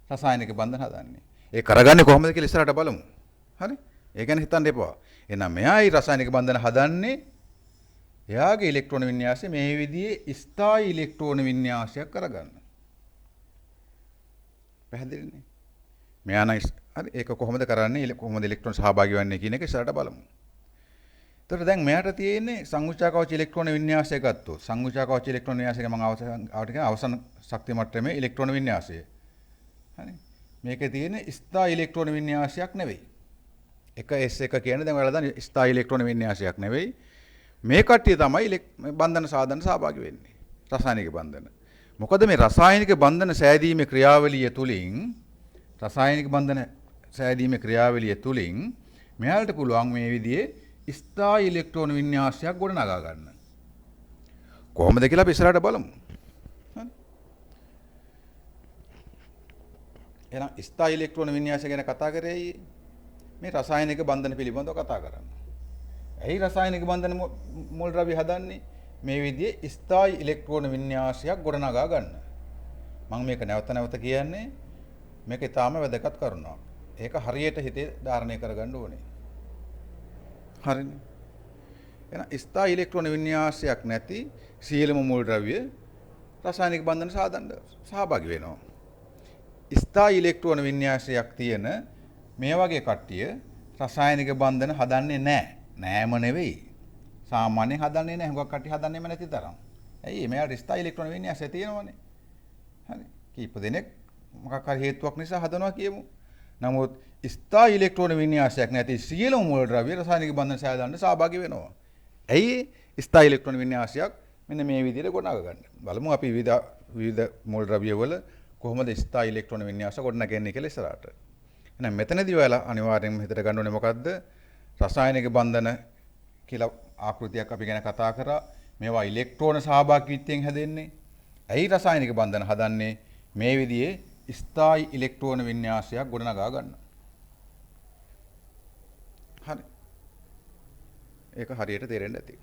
A: රසායනික බන්ධන හදන්නේ. ඒ කරගන්නේ කොහොමද කියලා ඉස්සරහට බලමු. හරි? ඒ ගැන හිතන්න එපා. එහෙනම් මෙයායි රසායනික බන්ධන හදන්නේ එයාගේ ඉලෙක්ට්‍රෝන වින්‍යාසය මේ විදිහේ ස්ථායී ඉලෙක්ට්‍රෝන වින්‍යාසයක් කරගන්න. පැහැදිලිනේ? මෙයා නම් හරි ඒක කොහොමද කරන්නේ? කොහොමද ඉලෙක්ට්‍රෝන සහභාගී වෙන්නේ කියන එක ඉස්සරහට බලමු. එතකොට දැන් මෙයාට තියෙන්නේ සංඋච්චා කවච ඉලෙක්ට්‍රෝන වින්‍යාසය ගත්තොත් සංඋච්චා කවච ඉලෙක්ට්‍රෝන වින්‍යාසය මම අවසන් ශක්ති මට්ටමේ ඉලෙක්ට්‍රෝන වින්‍යාසය. හරි. මේකේ තියෙන ස්ථායී ඉලෙක්ට්‍රෝන වින්‍යාසයක් නෙවෙයි. එක S1 කියන්නේ දැන් ඔයාලා දන්නේ ස්ථායි ඉලෙක්ට්‍රෝන වින්‍යාසයක් නෙවෙයි. මේ කට්ටිය තමයි බන්ධන සාධන සහභාගී වෙන්නේ. රසායනික බන්ධන. මොකද මේ රසායනික බන්ධන සෑදීමේ ක්‍රියාවලිය තුලින් මෙයාලට පුළුවන් මේ විදිහේ ස්ථායි ඉලෙක්ට්‍රෝන වින්‍යාසයක් ගොඩනගා ගන්න. කොහොමද කියලා අපි ඉස්සරහට බලමු. එහෙනම් ස්ථායි ඉලෙක්ට්‍රෝන වින්‍යාසය ගැන කතා කරේ මේ රසායනික බන්ධන පිළිබඳව කතා කරන්න. ඇයි රසායනික බන්ධන මූල ද්‍රව්‍ය හදන්නේ? මේ විදිහේ ස්ථායි ඉලෙක්ට්‍රෝන වින්‍යාසයක් ගොඩනගා ගන්න. මම මේක නැවත කියන්නේ මේක ඊටාම වැදගත් කරුණක්. ඒක හරියට හිතේ ධාරණය කරගන්න ඕනේ. හරිනේ. එහෙනම් ස්ථායි ඉලෙක්ට්‍රෝන වින්‍යාසයක් නැති සියලුම මූල ද්‍රව්‍ය රසායනික බන්ධන සාධන සහභාගී වෙනවා. ස්ථායි ඉලෙක්ට්‍රෝන වින්‍යාසයක් තියෙන මේ වගේ කට්ටිය රසායනික බන්ධන හදන්නේ නැහැ. නෑම නෙවෙයි. සාමාන්‍යයෙන් හදන්නේ නැහැ. හුඟක් කට්ටිය හදන්නේම නැති තරම්. ඇයි? මෙයාට ස්ථායි ඉලෙක්ට්‍රෝන වින්‍යාසය තියෙනවනේ. හරි. කීප දෙනෙක් මොකක් හරි හේතුවක් නිසා හදනවා කියමු. නමුත් ස්ථායි ඉලෙක්ට්‍රෝන වින්‍යාසයක් නැති සියලුම මූල ද්‍රව්‍ය රසායනික බන්ධන සෑදන්න සහභාගී වෙනවා. ඇයි? ස්ථායි ඉලෙක්ට්‍රෝන වින්‍යාසයක් මෙන්න මේ විදිහට ගොඩනගා ගන්න. බලමු අපි විවිධ මූල ද්‍රව්‍ය වල කොහොමද ස්ථායි ඉලෙක්ට්‍රෝන වින්‍යාස ගොඩනගන්නේ කියලා ඉස්සරහට. එහෙනම් මෙතනදී ඔයාලා අනිවාර්යෙන්ම හිතට ගන්න ඕනේ මොකද්ද? රසායනික බන්ධන කියලා ආකෘතියක් අපි ගැන කතා කරා. මේවා ඉලෙක්ට්‍රෝන සහභාගීත්වයෙන් හැදෙන්නේ. ඇයි රසායනික බන්ධන හදන්නේ? මේ විදිහේ ස්ථායි ඉලෙක්ට්‍රෝන වින්‍යාසයක් ගොඩනගා ගන්න. හරි. ඒක හරියට තේරෙන්න ඇති.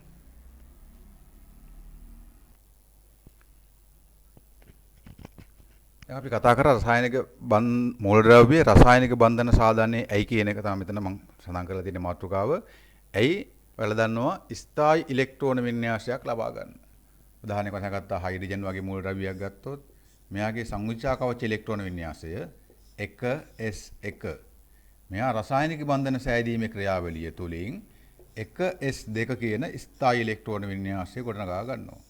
A: දැන් අපි කතා කරා රසායනික මූලද්‍රව්‍ය රසායනික බන්ධන සාධනයේ ඇයි කියන එක තමයි මෙතන මම සඳහන් කරලා තියෙන මාතෘකාව. ඇයි ඔයාලා දන්නවා ස්ථායි ඉලෙක්ට්‍රෝන වින්‍යාසයක් ලබා ගන්න. උදාහරණයක් වශයෙන් ගත්තා හයිඩ්‍රජන් වගේ මූලද්‍රව්‍යයක් ගත්තොත් මෙයාගේ සංවිචා කවච ඉලෙක්ට්‍රෝන වින්‍යාසය 1s1. මෙයා රසායනික බන්ධන සෑදීමේ ක්‍රියාවලිය තුලින් 1s2 කියන ස්ථායි ඉලෙක්ට්‍රෝන වින්‍යාසය ගොඩනගා ගන්නවා.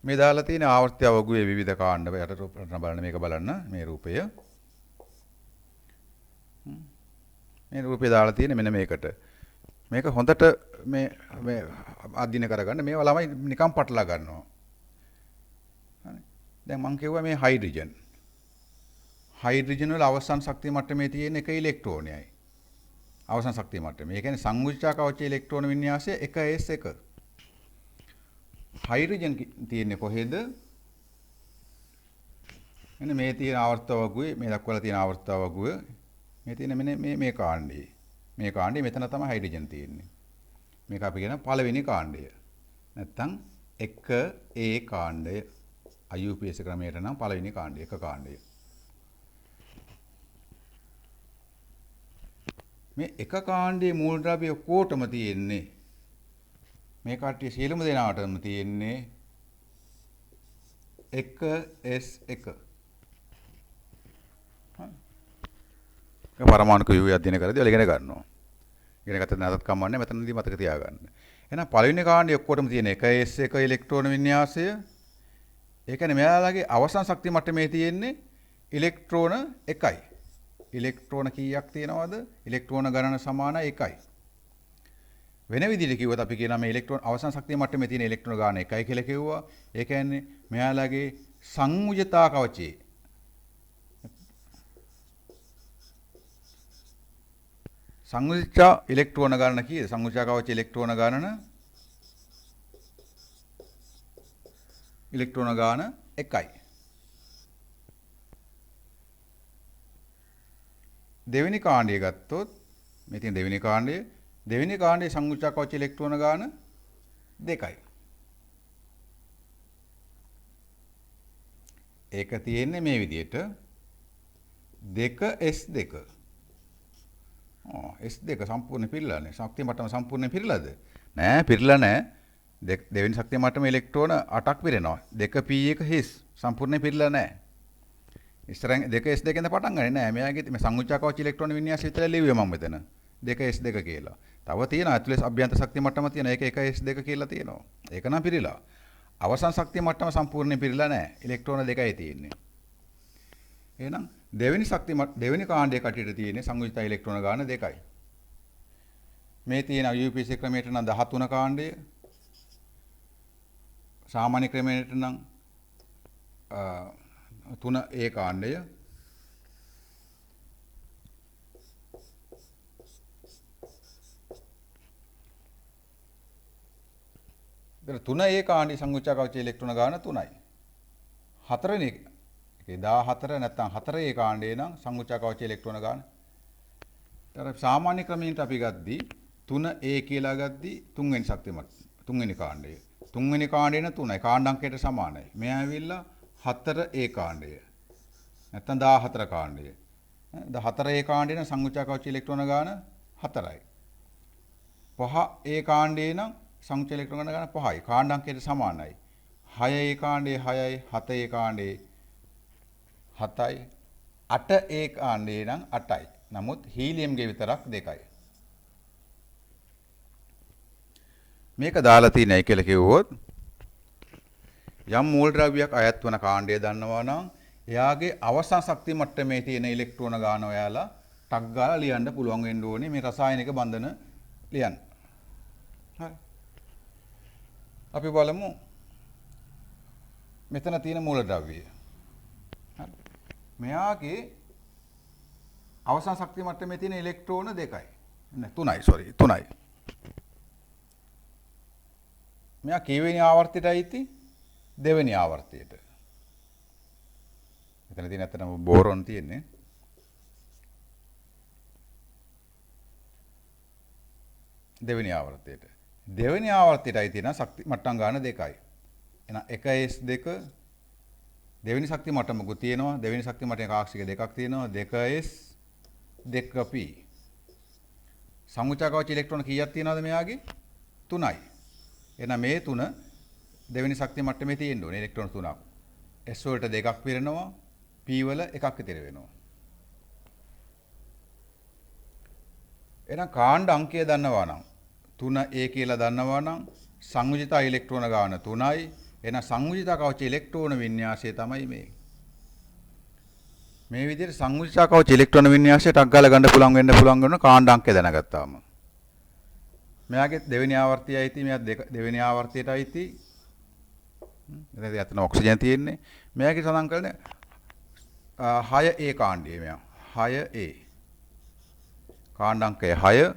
A: මේ දාලා තියෙන ආවර්ත්‍ය අවගුවේ විවිධ කාණ්ඩ යටට බලන්න මේක බලන්න මේ රූපය. මේ රූපය දාලා තියෙන මෙන්න මේකට. මේක හොඳට මේ අධ්‍යයනය කරගන්න. මේවා ළමයි නිකන් පටලවා ගන්නවා. හරි. දැන් මම කිව්වා මේ හයිඩ්‍රජන්. හයිඩ්‍රජන් වල අවසන් ශක්තිය මට්ටමේ තියෙන එක ඉලෙක්ට්‍රෝනයයි. අවසන් ශක්තිය මට්ටමේ. ඒ කියන්නේ සංවිචා කවච ඉලෙක්ට්‍රෝන වින්‍යාසය 1s1. හයිඩ්‍රජන් තියෙන්නේ කොහෙද? මෙන්න මේ තියෙන ආවර්තවගුවේ මේ දක්වලා තියෙන ආවර්තවගුව මේ තියෙන මෙන්න මේ කාණ්ඩයේ. මේ කාණ්ඩයේ මෙතන තමයි හයිඩ්‍රජන් තියෙන්නේ. මේක අපි කියන පළවෙනි කාණ්ඩය. නැත්තම් 1A කාණ්ඩය. IUPAC ක්‍රමයට නම් පළවෙනි කාණ්ඩය එක කාණ්ඩය. මේ එක කාණ්ඩයේ මූලද්‍රව්‍ය කොටම තියෙන්නේ මේ කට්ටිය සියලුම දෙනාටම තියෙන්නේ 1s1. පරමාණුක ව්‍යුහය අධ්‍යයනය කරද්දී ඔයාලා ඉගෙන ගන්නවා. ඉගෙන ගත්තත් නැතත් කමන්නේ මෙතනදී මතක තියාගන්න. එහෙනම් පළවෙනි කාණ්ඩයේ ඔක්කොටම තියෙන 1s1 ඉලෙක්ට්‍රෝන වින්‍යාසය. ඒ කියන්නේ මෙයාලගේ අවසන් ශක්තිය මට්ටමේ තියෙන්නේ ඉලෙක්ට්‍රෝන 1යි. ඉලෙක්ට්‍රෝන කීයක් තියෙනවද? ඉලෙක්ට්‍රෝන ගණන සමාන 1යි. වෙන විදිහට කිව්වොත් අපි කියනවා මේ ඉලෙක්ට්‍රෝන අවසන් ශක්තිය මට්ටමේ තියෙන ඉලෙක්ට්‍රෝන ගාන 1යි කියලා කිව්වා. ඒ කියන්නේ මෙයාලගේ සංයුජතා කවචයේ සංයුජතා ඉලෙක්ට්‍රෝන ගණන කීයද? සංයුජතා කවච ඉලෙක්ට්‍රෝන ගණන ඉලෙක්ට්‍රෝන ගාන 1යි. දෙවෙනි කාණ්ඩය ගත්තොත් මේ තියෙන දෙවෙනි කාණ්ඩයේ සංයුජතා කවච ඉලෙක්ට්‍රෝන ගාන 2යි. ඒක තියෙන්නේ මේ විදිහට 2s2. S2 සම්පූර්ණ පිරලානේ. ශක්තිය මට්ටම සම්පූර්ණයෙන් පිරලාද? නෑ, පිරලා නෑ. දෙවෙනි ශක්තිය මට්ටමේ ඉලෙක්ට්‍රෝන 8ක් පිරෙනවා. 2p1 හිස් සම්පූර්ණයෙන් පිරලා නෑ. ඉස්සරහින් 2s2 ෙන්ද පටන් ගන්නේ නෑ. මෙයාගේ මේ සංයුජ්ජා කවච ඉලෙක්ට්‍රෝන වින්‍යාසය විතර ලිව්වේ මම මෙතන. 2s2 කියලා. තව තියෙනවා ඇතුලේ අභ්‍යන්තර ශක්තිය මට්ටම තියෙන එක 1s2 කියලා තියෙනවා. ඒක නම් පිරিলা. අවසන් ශක්තිය මට්ටම සම්පූර්ණයෙන් පිරিলা නෑ. ඉලෙක්ට්‍රෝන 2යි තියෙන්නේ. එහෙනම් දෙවෙනි කාණ්ඩයේ කටියට තියෙන්නේ සංයුජිත ඉලෙක්ට්‍රෝන ගාන 2යි. මේ තියෙන UPC ක්‍රමයට නම් 13 කාණ්ඩය. සාමාන්‍ය ක්‍රමයට නම් 3A කාණ්ඩය. දැන් 3A කාණ්ඩයේ සංයුජ්ජ කවච ඉලෙක්ට්‍රෝන ගාන 3යි. 4වෙනි එකේ 14 නැත්නම් 4A කාණ්ඩයේ නම් සංයුජ්ජ කවච ඉලෙක්ට්‍රෝන ගාන. ඊට සාමාන්‍ය ක්‍රමයට අපි ගද්දී 3A කියලා ගද්දී තුන්වෙනි කාණ්ඩය. තුන්වෙනි කාණ්ඩේන 3යි. කාණ්ඩ අංකයට සමානයි. මෙයා ඇවිල්ලා 4A කාණ්ඩය. නැත්නම් 14 කාණ්ඩය. 14A කාණ්ඩේන සංයුජ්ජ කවච ඉලෙක්ට්‍රෝන ගාන 4යි. 5A කාණ්ඩේ නම් සංයුජ්ජ ඉලෙක්ට්‍රෝන ගාන 5යි. කාණ්ඩ අංකයට සමානයි. 6A කාණ්ඩේ 6යි, 7A කාණ්ඩේ 7යි, 8A කාණ්ඩේ නම් 8යි. නමුත් හීලියම්ගේ විතරක් 2යි. මේක දාලා තියෙනයි කියලා කිව්වොත් යම් මූල ද්‍රව්‍යයක් අයත් වන කාණ්ඩය දන්නවා නම් එයාගේ අවසන් ශක්ති මට්ටමේ තියෙන ඉලෙක්ට්‍රෝන ගාන ඔයාලා ටක් ගාලා ලියන්න පුළුවන් වෙන්න ඕනේ මේ රසායනික බන්ධන ලියන්න. හරි. අපි බලමු මෙතන තියෙන මූල ද්‍රව්‍යය. හරි. මෙයාගේ අවසන් ශක්ති මට්ටමේ තියෙන ඉලෙක්ට්‍රෝන 2යි. නෑ 3යි. මෙයා කීවෙනි ආවර්තයට අයිති? දෙවෙනි ආවර්තයට. මෙතන තියෙන ඇත්තටම බෝරොන් තියෙන්නේ. දෙවෙනි ආවර්තයට. දෙවෙනි ආවර්තයට අයිති නම් ශක්ති මට්ටම් ගන්න 2යි. එහෙනම් 1s2 දෙවෙනි ශක්ති මට්ටමකුත් තියෙනවා. දෙවෙනි ශක්ති මට්ටමේ කාක්ෂික දෙකක් තියෙනවා. 2s 2p. සංයුජ්ජ කවච ඉලෙක්ට්‍රෝන කීයක් තියෙනවද මෙයාගේ? 3යි. එහෙනම් මේ 3 දෙවෙනි ශක්ති මට්ටමේ තියෙන්න ඕනේ ඉලෙක්ට්‍රෝන 3ක්. S වලට දෙකක් පිරෙනවා, P වල එකක් ඉතිරි වෙනවා. එහෙනම් කාණ්ඩ අංකය දන්නවා නම් 3A කියලා දන්නවා නම් සංයුජිත ඉලෙක්ට්‍රෝන ගාන 3යි. එහෙනම් සංයුජිත කවච ඉලෙක්ට්‍රෝන වින්‍යාසය තමයි මේ. මේ විදිහට සංයුජිත කවච ඉලෙක්ට්‍රෝන වින්‍යාසයට අක් ගාලා ගන්න පුළුවන් වෙන කාණ්ඩ අංකය දැනගත්තාම. මෙයාගේ දෙවෙනි ආවර්තයයි ඇති මෙයා දෙවෙනි ආවර්තයට ඇති. එතන ඇත්තන ඔක්සිජන් තියෙන්නේ. මෙයාගේ සඳහන් කරන්නේ 6A කාණ්ඩය මෙයා. 6A. කාණ්ඩ අංකය 6.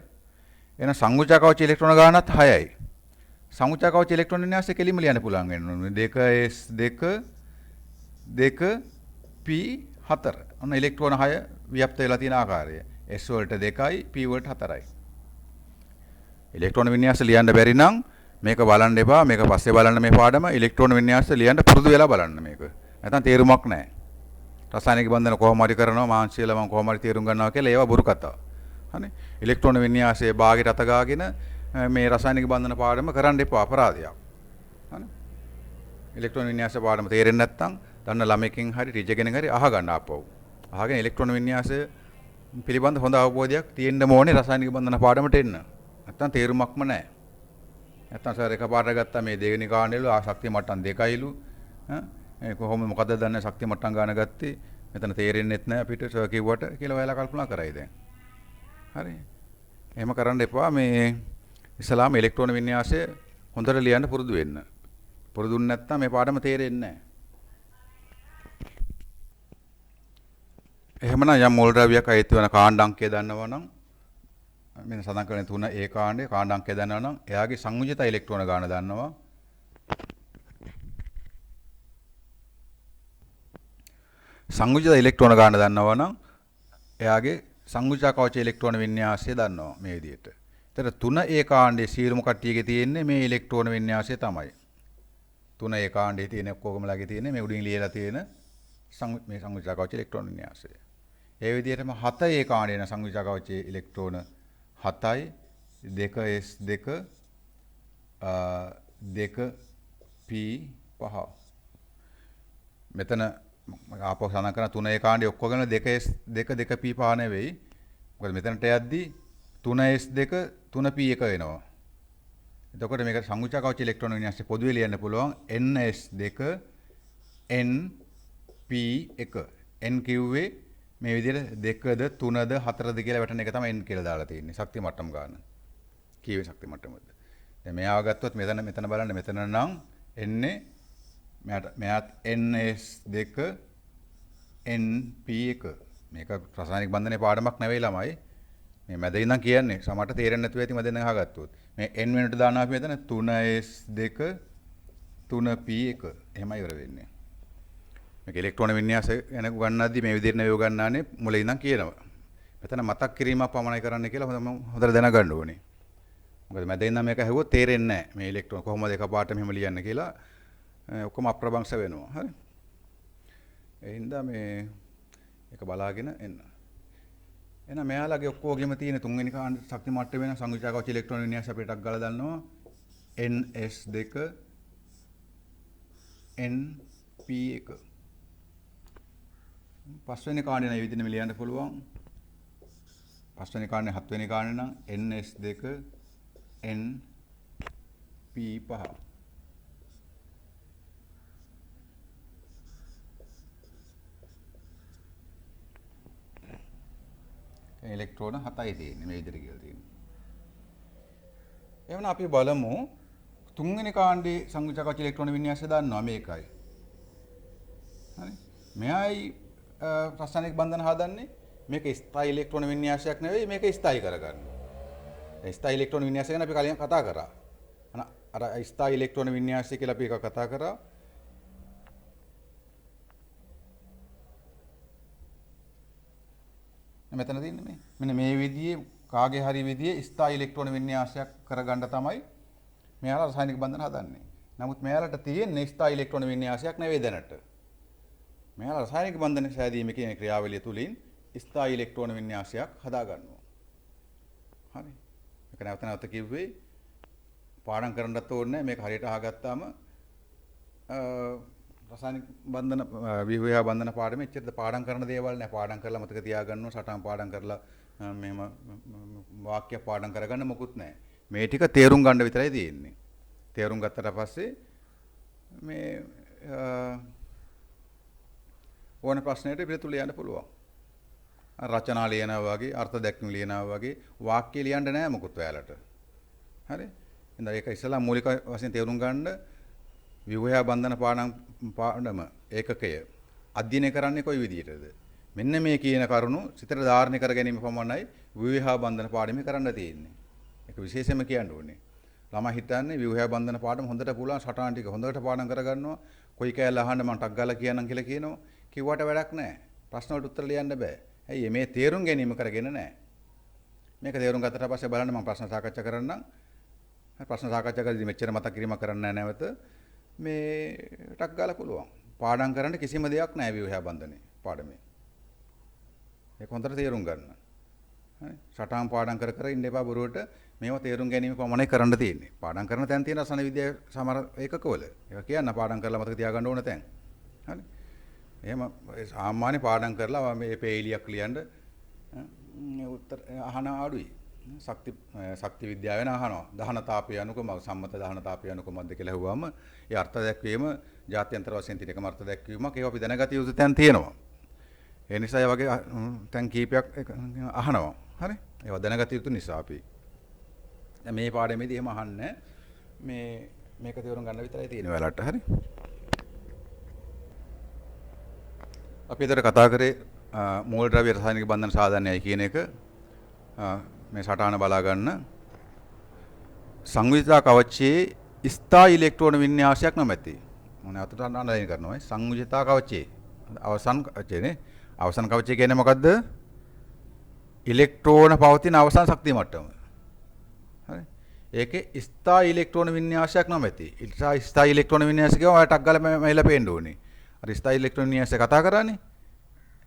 A: එන සංයුජ්ජ කවච ඉලෙක්ට්‍රෝන ගානත් 6යි. සංයුජ්ජ කවච ඉලෙක්ට්‍රෝන වින්‍යාසය කෙලින්ම ලියන්න පුළුවන් වෙනවා. 2s2 2p4. ඔන්න ඉලෙක්ට්‍රෝන 6 ව්‍යාප්ත වෙලා තියෙන ආකාරය. s වලට 2යි, p වලට 4යි. ඉලෙක්ට්‍රෝන වින්‍යාස ලියන්න බැරි නම් මේක බලන්න එපා. මේක පස්සේ බලන්න මේ පාඩම ඉලෙක්ට්‍රෝන වින්‍යාස ලියන්න පුරුදු වෙලා බලන්න මේක. නැත්නම් තේරුමක් නැහැ. රසායනික බන්ධන කොහොම හරි කරනවා මාංශයල මම කොහොම හරි තේරුම් ගන්නවා කියලා ඒවා බොරු කතා. හරි. ඉලෙක්ට්‍රෝන වින්‍යාසයේ භාගයට අත ගාගෙන මේ රසායනික බන්ධන පාඩම කරන්න එපා අපරාධයක්. හරි. ඉලෙක්ට්‍රෝන වින්‍යාස පාඩම තේරෙන්නේ නැත්නම් දන්න ළමයකින් හරි ටීචර් කෙනෙක් හරි අහගන්න ආපහු. අහගෙන ඉලෙක්ට්‍රෝන වින්‍යාසය පිළිබඳ හොඳ අවබෝධයක් තියෙන්න ඕනේ රසායනික බන්ධන පාඩමට එන්න. නැත්තම් තේරුමක්ම නැහැ. නැත්තම් සර් එකපාරට ගත්තා මේ දෙවෙනි කාණ්ඩේලු ශක්තිය මට්ටම් 2යිලු. කොහොමද මොකද්ද දන්නේ ශක්තිය මට්ටම් ගන්න ගත්තේ? මෙතන තේරෙන්නෙත් නැහැ අපිට සර් කිව්වට කියලා ඔයාලා කල්පනා කරයි දැන්. හරි. එහෙම කරන්න එපා. මේ ඉස්ලාම ඉලෙක්ට්‍රෝන වින්‍යාසය හොඳට ලියන්න පුරුදු වෙන්න. පුරුදුන් නැත්තම් මේ පාඩම තේරෙන්නේ නැහැ. එහෙමනම් යම් මූල ද්‍රව්‍යයක් අයිති වෙන කාණ්ඩ අංකය දන්නවා නම් මෙන්න සඳහන් කරන්නේ 3A කාණ්ඩේ කාණ්ඩ අංකය දන්නවා නම් එයාගේ සංයුජිත ඉලෙක්ට්‍රෝන ගාන දන්නවා. සංයුජිත ඉලෙක්ට්‍රෝන ගාන දන්නවා නම් එයාගේ සංයුජ්ජ කවච ඉලෙක්ට්‍රෝන වින්‍යාසය දන්නවා මේ විදිහට. ඒතර 3A කාණ්ඩයේ සියලුම කට්ටියගේ තියෙන්නේ මේ ඉලෙක්ට්‍රෝන වින්‍යාසය තමයි. 3A කාණ්ඩයේ තියෙන ඔක්කොගමලාගේ තියෙන්නේ මේ උඩින් ලියලා තියෙන මේ සංයුජ්ජ කවච ඉලෙක්ට්‍රෝන වින්‍යාසය. ඒ විදිහටම 7A කාණ්ඩයේ සංයුජ්ජ කවචයේ ඉලෙක්ට්‍රෝන 7යි 2s2 2p5. මෙතන ආපහු සඳහන් කරන 3A කාණ්ඩයේ ඔක්කොගම 2s2 2p5 නෙවෙයි. මොකද මෙතනට යද්දී 3s2 3p1 වෙනවා. එතකොට මේක සංයුජ්ජ කවච ඉලෙක්ට්‍රෝන වින්‍යාසය පොදුවේ ලියන්න පුළුවන් ns2 np1. n කිව්වේ මේ විදිහට 2ද 3ද 4ද කියලා වැටෙන එක තමයි n කියලා දාලා තියෙන්නේ. ශක්ති මට්ටම් ගන්න. කීවේ ශක්ති මට්ටමද? දැන් මෙයාව ගත්තොත් මෙතන බලන්න මෙතන නම් එන්නේ මෙයාත් ns2 np1 මේක රසායනික බන්ධනයේ පාඩමක් නෙවෙයි ළමයි. මේ මැද ඉඳන් කියන්නේ සමහරට තේරෙන්නේ නැතුව ඇති මැද ඉඳන් අහගත්තොත්. මේ n වෙනුවට දානවා අපි මෙතන 3s2 3p1 එහෙමයි ඉවර වෙන්නේ. මේක ඉලෙක්ට්‍රෝන වින්‍යාසය ගැන උගන්වද්දී මේ විදිහට නෙවෙයි උගන්වන්නේ මුලින් ඉඳන් කියනවා. මෙතන මතක් කිරීමක් පමණයි කරන්න කියලා හොඳට දැනගන්න ඕනේ. මොකද මැද ඉඳන් මේක ඇහුවොත් තේරෙන්නේ නැහැ. මේ ඉලෙක්ට්‍රෝන කොහොමද එකපාරට මෙහෙම ලියන්නේ කියලා ඔක්කොම අප්‍රභංශ වෙනවා. හරි. ඒ හින්දා මේ එක බලාගෙන එන්න. එහෙනම් මෙයාලගේ ඔක්කොගෙම තියෙන තුන්වෙනි කාණ්ඩ ශක්ති මට්ටම වෙන සංයුතික ඉලෙක්ට්‍රෝන වින්‍යාසය අපිට ටක් ගාලා දානවා ns2 np1 පස්වෙනි කාණ්ඩේ නම් මේ විදිහටම ලියන්න පුළුවන්. පස්වෙනි කාණ්ඩේ හත්වෙනි කාණ්ඩේ නම් ns2 np5 ඉලෙක්ට්‍රෝන 7යි තියෙන්නේ මේ විදිහට කියලා තියෙන්නේ. එහෙනම් අපි බලමු තුන්වෙනි කාණ්ඩේ සංයුතික ඉලෙක්ට්‍රෝන වින්‍යාසය දන්නවා මේකයි. හරි. මෙයයි රසායනික බන්ධන හදන්නේ මේක ස්ථායි ඉලෙක්ට්‍රෝන වින්‍යාසයක් නෙවෙයි මේක ස්ථායි කරගන්න. ඒ ස්ථායි ඉලෙක්ට්‍රෝන වින්‍යාසය ගැන අපි කලින් කතා කරා. අර ස්ථායි ඉලෙක්ට්‍රෝන වින්‍යාසය කියලා අපි එක කතා කරා. මෙතන තියෙන්නේ මේ. මෙන්න මේ විදිහේ කාගේ හරි විදිහේ ස්ථායි ඉලෙක්ට්‍රෝන වින්‍යාසයක් කරගන්න තමයි මෙයාලා රසායනික බන්ධන හදන්නේ. නමුත් මෙයාලට තියෙන්නේ ස්ථායි ඉලෙක්ට්‍රෝන වින්‍යාසයක් නෙවෙයි දැනට. මෙයාලා රසායනික බන්ධන සෑදීම කියන ක්‍රියාවලිය තුලින් ස්ථායි ඉලෙක්ට්‍රෝන වින්‍යාසයක් හදා ගන්නවා. හරි. මේක නැවත නැවත කිව්වේ පාඩම් කරන්නත් ඕනේ මේක හරියට අහගත්තාම රසායනික බන්ධන විව්‍යාහ බන්ධන පාඩමේ එච්චර පාඩම් කරන දේවල් නෑ. පාඩම් කරලා මතක තියාගන්නවා. සටහන් පාඩම් කරලා මෙහෙම වාක්‍ය පාඩම් කරගන්න මොකුත් නෑ. මේ ටික තේරුම් ගන්න විතරයි තියෙන්නේ. තේරුම් ගත්තට පස්සේ මේ ඕන ප්‍රශ්නයට පිළිතුරු ලියන්න පුළුවන්. රචනා ලියනවා වගේ, අර්ථ දැක්වීම් ලියනවා වගේ වාක්‍ය ලියන්න නෑ මොකුත් ඔයාලට. හරි? එහෙනම් ඒක ඉස්සලා මූලික වශයෙන් තේරුම් ගන්න විව්‍යාහ බන්ධන පාඩම ඒකකය අධ්‍යයනය කරන්නේ කොයි විදිහටද? මෙන්න මේ කියන කරුණු සිතට ධාරණය කර ගැනීම පමණයි විව්‍යාහ බන්ධන පාඩමේ කරන්න තියෙන්නේ. ඒක විශේෂයෙන්ම කියන්න ඕනේ. ළමයි හිතන්නේ විව්‍යාහ බන්ධන පාඩම හොඳට පුළුවන් සටහන් ටික හොඳට පාඩම් කරගන්නවා. කොයි කෑල්ල අහන්න මම ටක් ගාලා කියන්නම් කියලා කියනවා. කිව්වට වැඩක් නැහැ. ප්‍රශ්න වලට උත්තර ලියන්න බෑ. ඇයි මේ තේරුම් ගැනීම කරගෙන නැහැ. මේක තේරුම් ගත්තට පස්සේ බලන්න මම ප්‍රශ්න සාකච්ඡා කරන්නම්. ප්‍රශ්න සාකච්ඡා කරද්දී මෙච්චර මතක් කිරීමක් කරන්න නැහැ නැවත. මේ ටක් ගාලා පුළුවන්. පාඩම් කරන්න කිසිම දෙයක් නැහැ විව්‍යාහ බන්ධනේ පාඩමේ. ඒක හොඳට තේරුම් ගන්න. හරි. සටහන් පාඩම් කර කර ඉන්න එපා බොරුවට මේවා තේරුම් ගැනීම පමණයි කරන්න තියෙන්නේ. පාඩම් කරන තැන් තියෙන රසායන විද්‍යාවේ සමහර ඒකකවල. ඒක කියන්න පාඩම් කරලා මතක තියාගන්න ඕන තැන්. හරි. එහෙම සාමාන්‍ය පාඩම් කරලා මේ පේලියක් ලියන්න උත්තර අහන අඩුයි. ශක්ති විද්‍යාවෙන් අහනවා. දහන තාපය අනුකම සම්මත දහන තාපය අනුකමද කියලා අහුවාම ඒ අර්ථ දැක්වීම ජාත්‍යන්තර වශයෙන් තියෙන එකම අර්ථ දැක්වීමක් ඒක අපි දැනගත යුතු තැන් තියෙනවා. ඒ නිසා ඒ වගේ තැන් කීපයක් අහනවා. හරි? ඒවා දැනගත යුතු නිසා අපි දැන් මේ පාඩමේදී එහෙම අහන්නේ මේක තේරුම් ගන්න විතරයි තියෙන්නේ ඔයාලට. හරි? අපි ඊතර කතා කරේ මූල ද්‍රව්‍ය රසායනික බන්ධන සාධනයයි කියන එක මේ සටහන බලා ගන්න. සංයුතික කවචයේ ස්ථායි ඉලෙක්ට්‍රෝන වින්‍යාසයක් නැමැති. මොන අතට අනලයින් කරනවා සංයුතික කවචයේ අවසන් කවචයනේ. අවසන් කවචය කියන්නේ මොකද්ද? ඉලෙක්ට්‍රෝන පවතින අවසන් ශක්තිය මට්ටම. හරි. ඒකේ ස්ථායි ඉලෙක්ට්‍රෝන වින්‍යාසයක් නැමැති. ස්ථායි ඉලෙක්ට්‍රෝන වින්‍යාසය කියව ඔයාලට ටක් ගාලා මෙහෙලා පේන්න ඕනේ. අර ස්ථායි ඉලෙක්ට්‍රෝන වින්‍යාසය කතා කරානේ.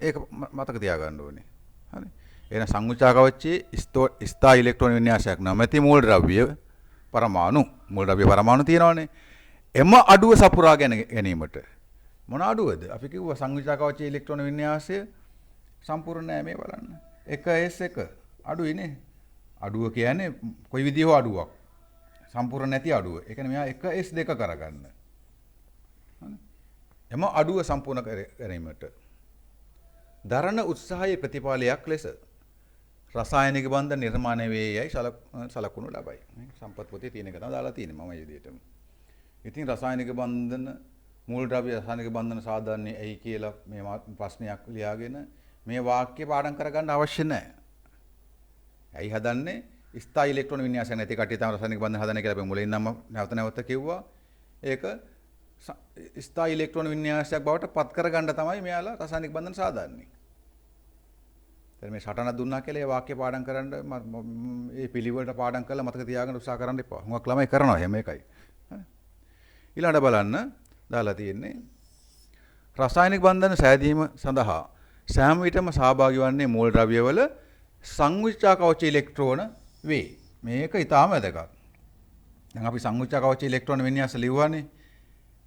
A: ඒක මතක තියාගන්න ඕනේ. හරි. එහෙනම් සංයුතික කවචයේ ස්ථායි ඉලෙක්ට්‍රෝන වින්‍යාසයක් නැමැති මූල ද්‍රව්‍ය පරමාණු මූල ද්‍රව්‍ය පරමාණු තියෙනවානේ. එම අඩුව සපුරා ගැනීමට මොන අඩුවද? අපි කිව්වා සංයුතික කවචයේ ඉලෙක්ට්‍රෝන වින්‍යාසය සම්පූර්ණ නෑ මේ බලන්න. 1s1 අඩුයිනේ. අඩුව කියන්නේ කොයි විදිහේ අඩුවක්. සම්පූර්ණ නැති අඩුව. ඒ කියන්නේ මෙයා 1s2 කරගන්න. හරි. එම අඩුව සම්පූර්ණ ගැනීමට දරණ උත්සාහයේ ප්‍රතිඵලයක් ලෙස රසායනික බන්ධන නිර්මාණය වේයයි සලකුණු ලබයි. සම්පත් පොතේ තියෙන එක තමයි දාලා තියෙන්නේ මම මේ විදිහටම. ඉතින් රසායනික බන්ධන මූල ද්‍රව්‍ය රසායනික බන්ධන සාධාරණයි ඇයි කියලා මේ ප්‍රශ්නයක් ලියාගෙන මේ වාක්‍ය පාඩම් කරගන්න අවශ්‍ය නැහැ. ඇයි හදන්නේ? ස්ථායි ඉලෙක්ට්‍රෝන වින්‍යාසයක් නැති කට්ටිය තමයි රසායනික බන්ධන හදන්නේ කියලා අපි මුලින් නම් නැවත නැවත කිව්වා. ඒක ස්ථායි ඉලෙක්ට්‍රෝන වින්‍යාසයක් බවට පත් කරගන්න තමයි මෙයාලා රසායනික බන්ධන සාධාරණයි. දැන් මේ සටනක් දුන්නා කියලා ඒ වාක්‍ය පාඩම් කරන්න මේ පිළිවෙලට පාඩම් කරලා මතක තියාගන්න උත්සාහ කරන්න එපා. හුඟක් ළමයි කරනවා එහෙම එකයි. හරි. ඊළඟට බලන්න දාලා තියෙන්නේ රසායනික බන්ධන සෑදීම සඳහා සෑම විටම සහභාගී වන්නේ මූල ද්‍රව්‍යවල සංවිචා කවච ඉලෙක්ට්‍රෝන වේ. මේක ඊටාම වැදගත්. දැන් අපි සංවිචා කවච ඉලෙක්ට්‍රෝන වින්‍යාස ලිව්වානේ.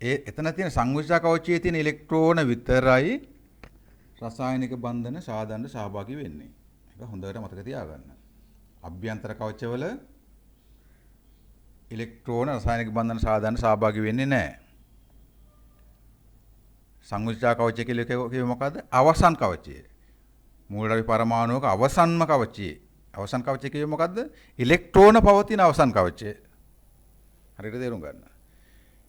A: එතන තියෙන සංවිචා කවචයේ තියෙන ඉලෙක්ට්‍රෝන විතරයි රසායනික බන්ධන සාධාරණ සහභාගී වෙන්නේ. ඒක හොඳට මතක තියාගන්න. අභ්‍යන්තර කවචවල ඉලෙක්ට්‍රෝන රසායනික බන්ධන සාධාරණ සහභාගී වෙන්නේ නැහැ. සංවිචා කවචය කියලා කිව්වේ මොකද්ද? අවසන් කවචය. මූලද්‍රව්‍ය පරමාණුවක අවසන්ම කවචය. අවසන් කවචය කිව්වේ මොකද්ද? ඉලෙක්ට්‍රෝන පවතින අවසන් කවචය. හරියට තේරුම් ගන්න.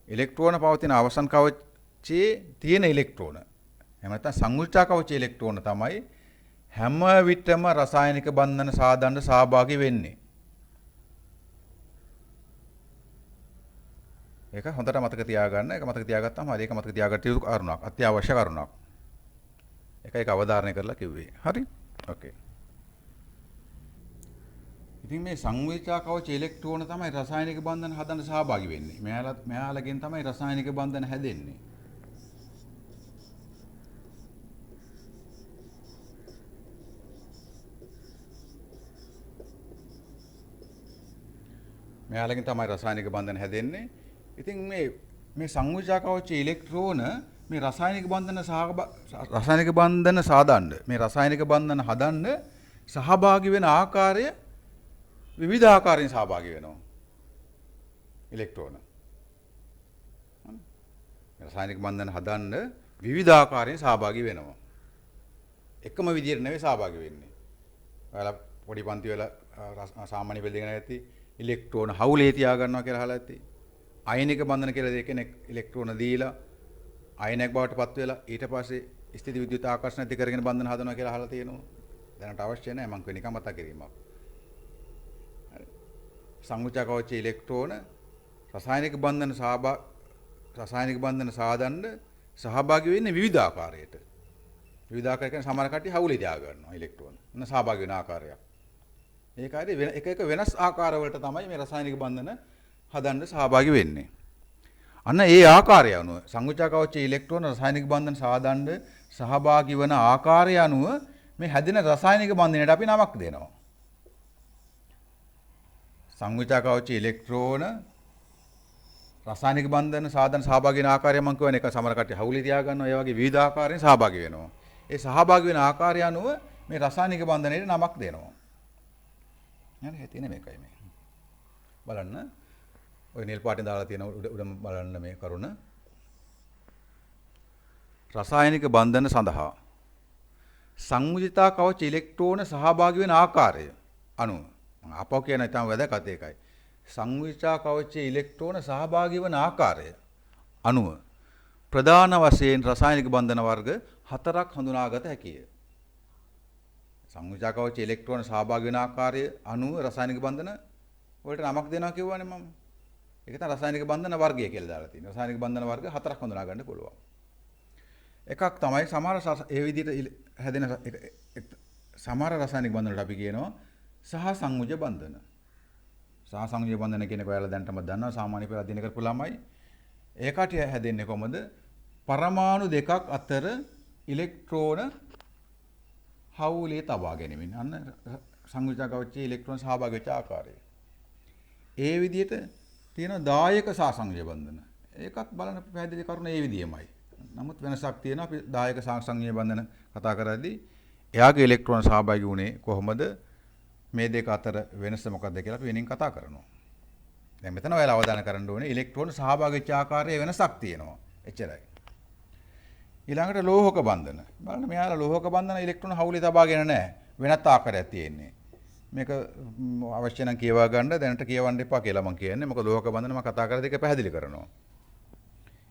A: ඉලෙක්ට්‍රෝන පවතින අවසන් කවචයේ තියෙන ඉලෙක්ට්‍රෝන. එහෙම නැත්නම් සංවිචා කවචයේ ඉලෙක්ට්‍රෝන තමයි හැම විටම රසායනික බන්ධන සාධාරණ සහභාගී වෙන්නේ. ඒක හොඳට මතක තියාගන්න. ඒක මතක තියාගත්තාම හරි. ඒක මතක තියාගන්න යුතු කරුණක්. අත්‍යවශ්‍ය කරුණක්. ඒක අවධාරණය කරලා කිව්වේ. හරි? ඕකේ. ඉතින් මේ සංවේචා කවච ඉලෙක්ට්‍රෝන තමයි රසායනික බන්ධන හදන්න සහභාගී වෙන්නේ. මෙයාලගෙන් තමයි රසායනික බන්ධන හැදෙන්නේ. මෙයාලගෙන් තමයි රසායනික බන්ධන හැදෙන්නේ. ඉතින් මේ සංවිචා කවචයේ ඉලෙක්ට්‍රෝන මේ රසායනික බන්ධන සාදන්න මේ රසායනික බන්ධන හදන්න සහභාගී වෙන ආකාරය විවිධ ආකාරයෙන් සහභාගී වෙනවා. ඉලෙක්ට්‍රෝන. රසායනික බන්ධන හදන්න විවිධ ආකාරයෙන් සහභාගී වෙනවා. එකම විදිහට නෙවෙයි සහභාගී වෙන්නේ. ඔයාලා පොඩි පන්ති වල සාමාන්‍ය පෙළ දෙගෙන ඇති ඉලෙක්ට්‍රෝන හවුලේ තියා ගන්නවා කියලා අහලා ඇති. අයනික බන්ධන කියලා දෙකෙනෙක් ඉලෙක්ට්‍රෝන දීලා අයනයක් බවට පත් වෙලා ඊට පස්සේ ස්ථිති විද්‍යුත් ආකර්ෂණ ඇති කරගෙන බන්ධන හදනවා කියලා අහලා තියෙනවා. දැනට අවශ්‍ය නැහැ මම කියන්නේ නිකන් මතක් කිරීමක්. හරි. සංවිචා කවචයේ ඉලෙක්ට්‍රෝන රසායනික බන්ධන සාදන්න සහභාගී වෙන්නේ විවිධ ආකාරයට. විවිධ ආකාර කියන්නේ සමහර කට්ටිය හවුලේ තියා ගන්නවා ඉලෙක්ට්‍රෝන. මොන සහභාගී වෙන ආකාරයක්. ඒක හරිය එක වෙනස් ආකාරවලට තමයි මේ රසායනික බන්ධන හදන්න සහභාගී වෙන්නේ. අන්න ඒ ආකාරය අනුව සංවිචා කවචයේ ඉලෙක්ට්‍රෝන රසායනික බන්ධන සාදන්න සහභාගී වන ආකාරය අනුව මේ හැදෙන රසායනික බන්ධනයට අපි නමක් දෙනවා. සංවිචා කවචයේ ඉලෙක්ට්‍රෝන රසායනික බන්ධන සාදන්න සහභාගී වෙන ආකාරය මම කියවනේ එක සමහර කට්ටිය හවුලේ තියා ගන්නවා. ඒ වගේ විවිධ ආකාරයෙන් සහභාගී වෙනවා. ඒ සහභාගී වෙන ආකාරය අනුව මේ රසායනික බන්ධනයට නමක් දෙනවා. හරි හිතෙන්නේ මේකයි මේ. බලන්න ඔය නිල් පාටෙන් දාලා තියෙන උඩම බලන්න මේ කරුණ. රසායනික බන්ධන සඳහා සංවිධිතා කවච ඉලෙක්ට්‍රෝන සහභාගී වෙන ආකාරය අනුව මම අපව කියන ඉතාම වැදගත් එකයි. සංවිධිතා කවචයේ ඉලෙක්ට්‍රෝන සහභාගී වන ආකාරය අනුව ප්‍රධාන වශයෙන් රසායනික බන්ධන වර්ග 4ක් හඳුනාගත හැකිය. සංවිධිතා කවචයේ ඉලෙක්ට්‍රෝන සහභාගී වෙන ආකාරය අනුව රසායනික බන්ධන වලට නමක් දෙනවා කියවනේ මම. ඒක තමයි රසායනික බන්ධන වර්ගය කියලා දාලා තියෙනවා. රසායනික බන්ධන වර්ග 4ක් හඳුනා ගන්න පුළුවන්. එකක් තමයි සමහර ඒ විදිහට හැදෙන සමහර රසායනික බන්ධන වලට අපි කියනවා සහ සංයුජ බන්ධන. සහ සංයුජ බන්ධන කියන එක ඔයාලා දැනටම දන්නවා සාමාන්‍ය පෙළ අධ්‍යයනය කරපු ළමයි. ඒකට හැදෙන්නේ කොහොමද? පරමාණු දෙකක් අතර ඉලෙක්ට්‍රෝන හවුලේ තබා ගැනීමෙන්. අන්න සංයුජ කවචයේ ඉලෙක්ට්‍රෝන සහභාගී වෙච්ච ආකාරය. ඒ විදිහට තියෙන දායක සහ සංයුජ බන්ධන. ඒකත් බලන්න පැහැදිලි කරුණ ඒ විදිහමයි. නමුත් වෙනසක් තියෙනවා. අපි දායක සහ සංයුජ බන්ධන කතා කරද්දී එයාගේ ඉලෙක්ට්‍රෝන සහභාගී වුණේ කොහොමද? මේ දෙක අතර වෙනස මොකක්ද කියලා අපි වෙනින් කතා කරනවා. දැන් මෙතන ඔයාලා අවධානය කරන්න ඕනේ ඉලෙක්ට්‍රෝන සහභාගී වෙච්ච ආකාරයේ වෙනසක් තියෙනවා. එච්චරයි. ඊළඟට ලෝහක බන්ධන. බලන්න මෙයාලා ලෝහක බන්ධන ඉලෙක්ට්‍රෝන හවුලේ තබාගෙන නැහැ. වෙනත් ආකාරයක් තියෙන්නේ. මේක අවශ්‍ය නම් කියවා ගන්න දැනට කියවන්න එපා කියලා මම කියන්නේ. මොකද ලෝහක බන්ධන මම කතා කරලා දෙක පැහැදිලි කරනවා.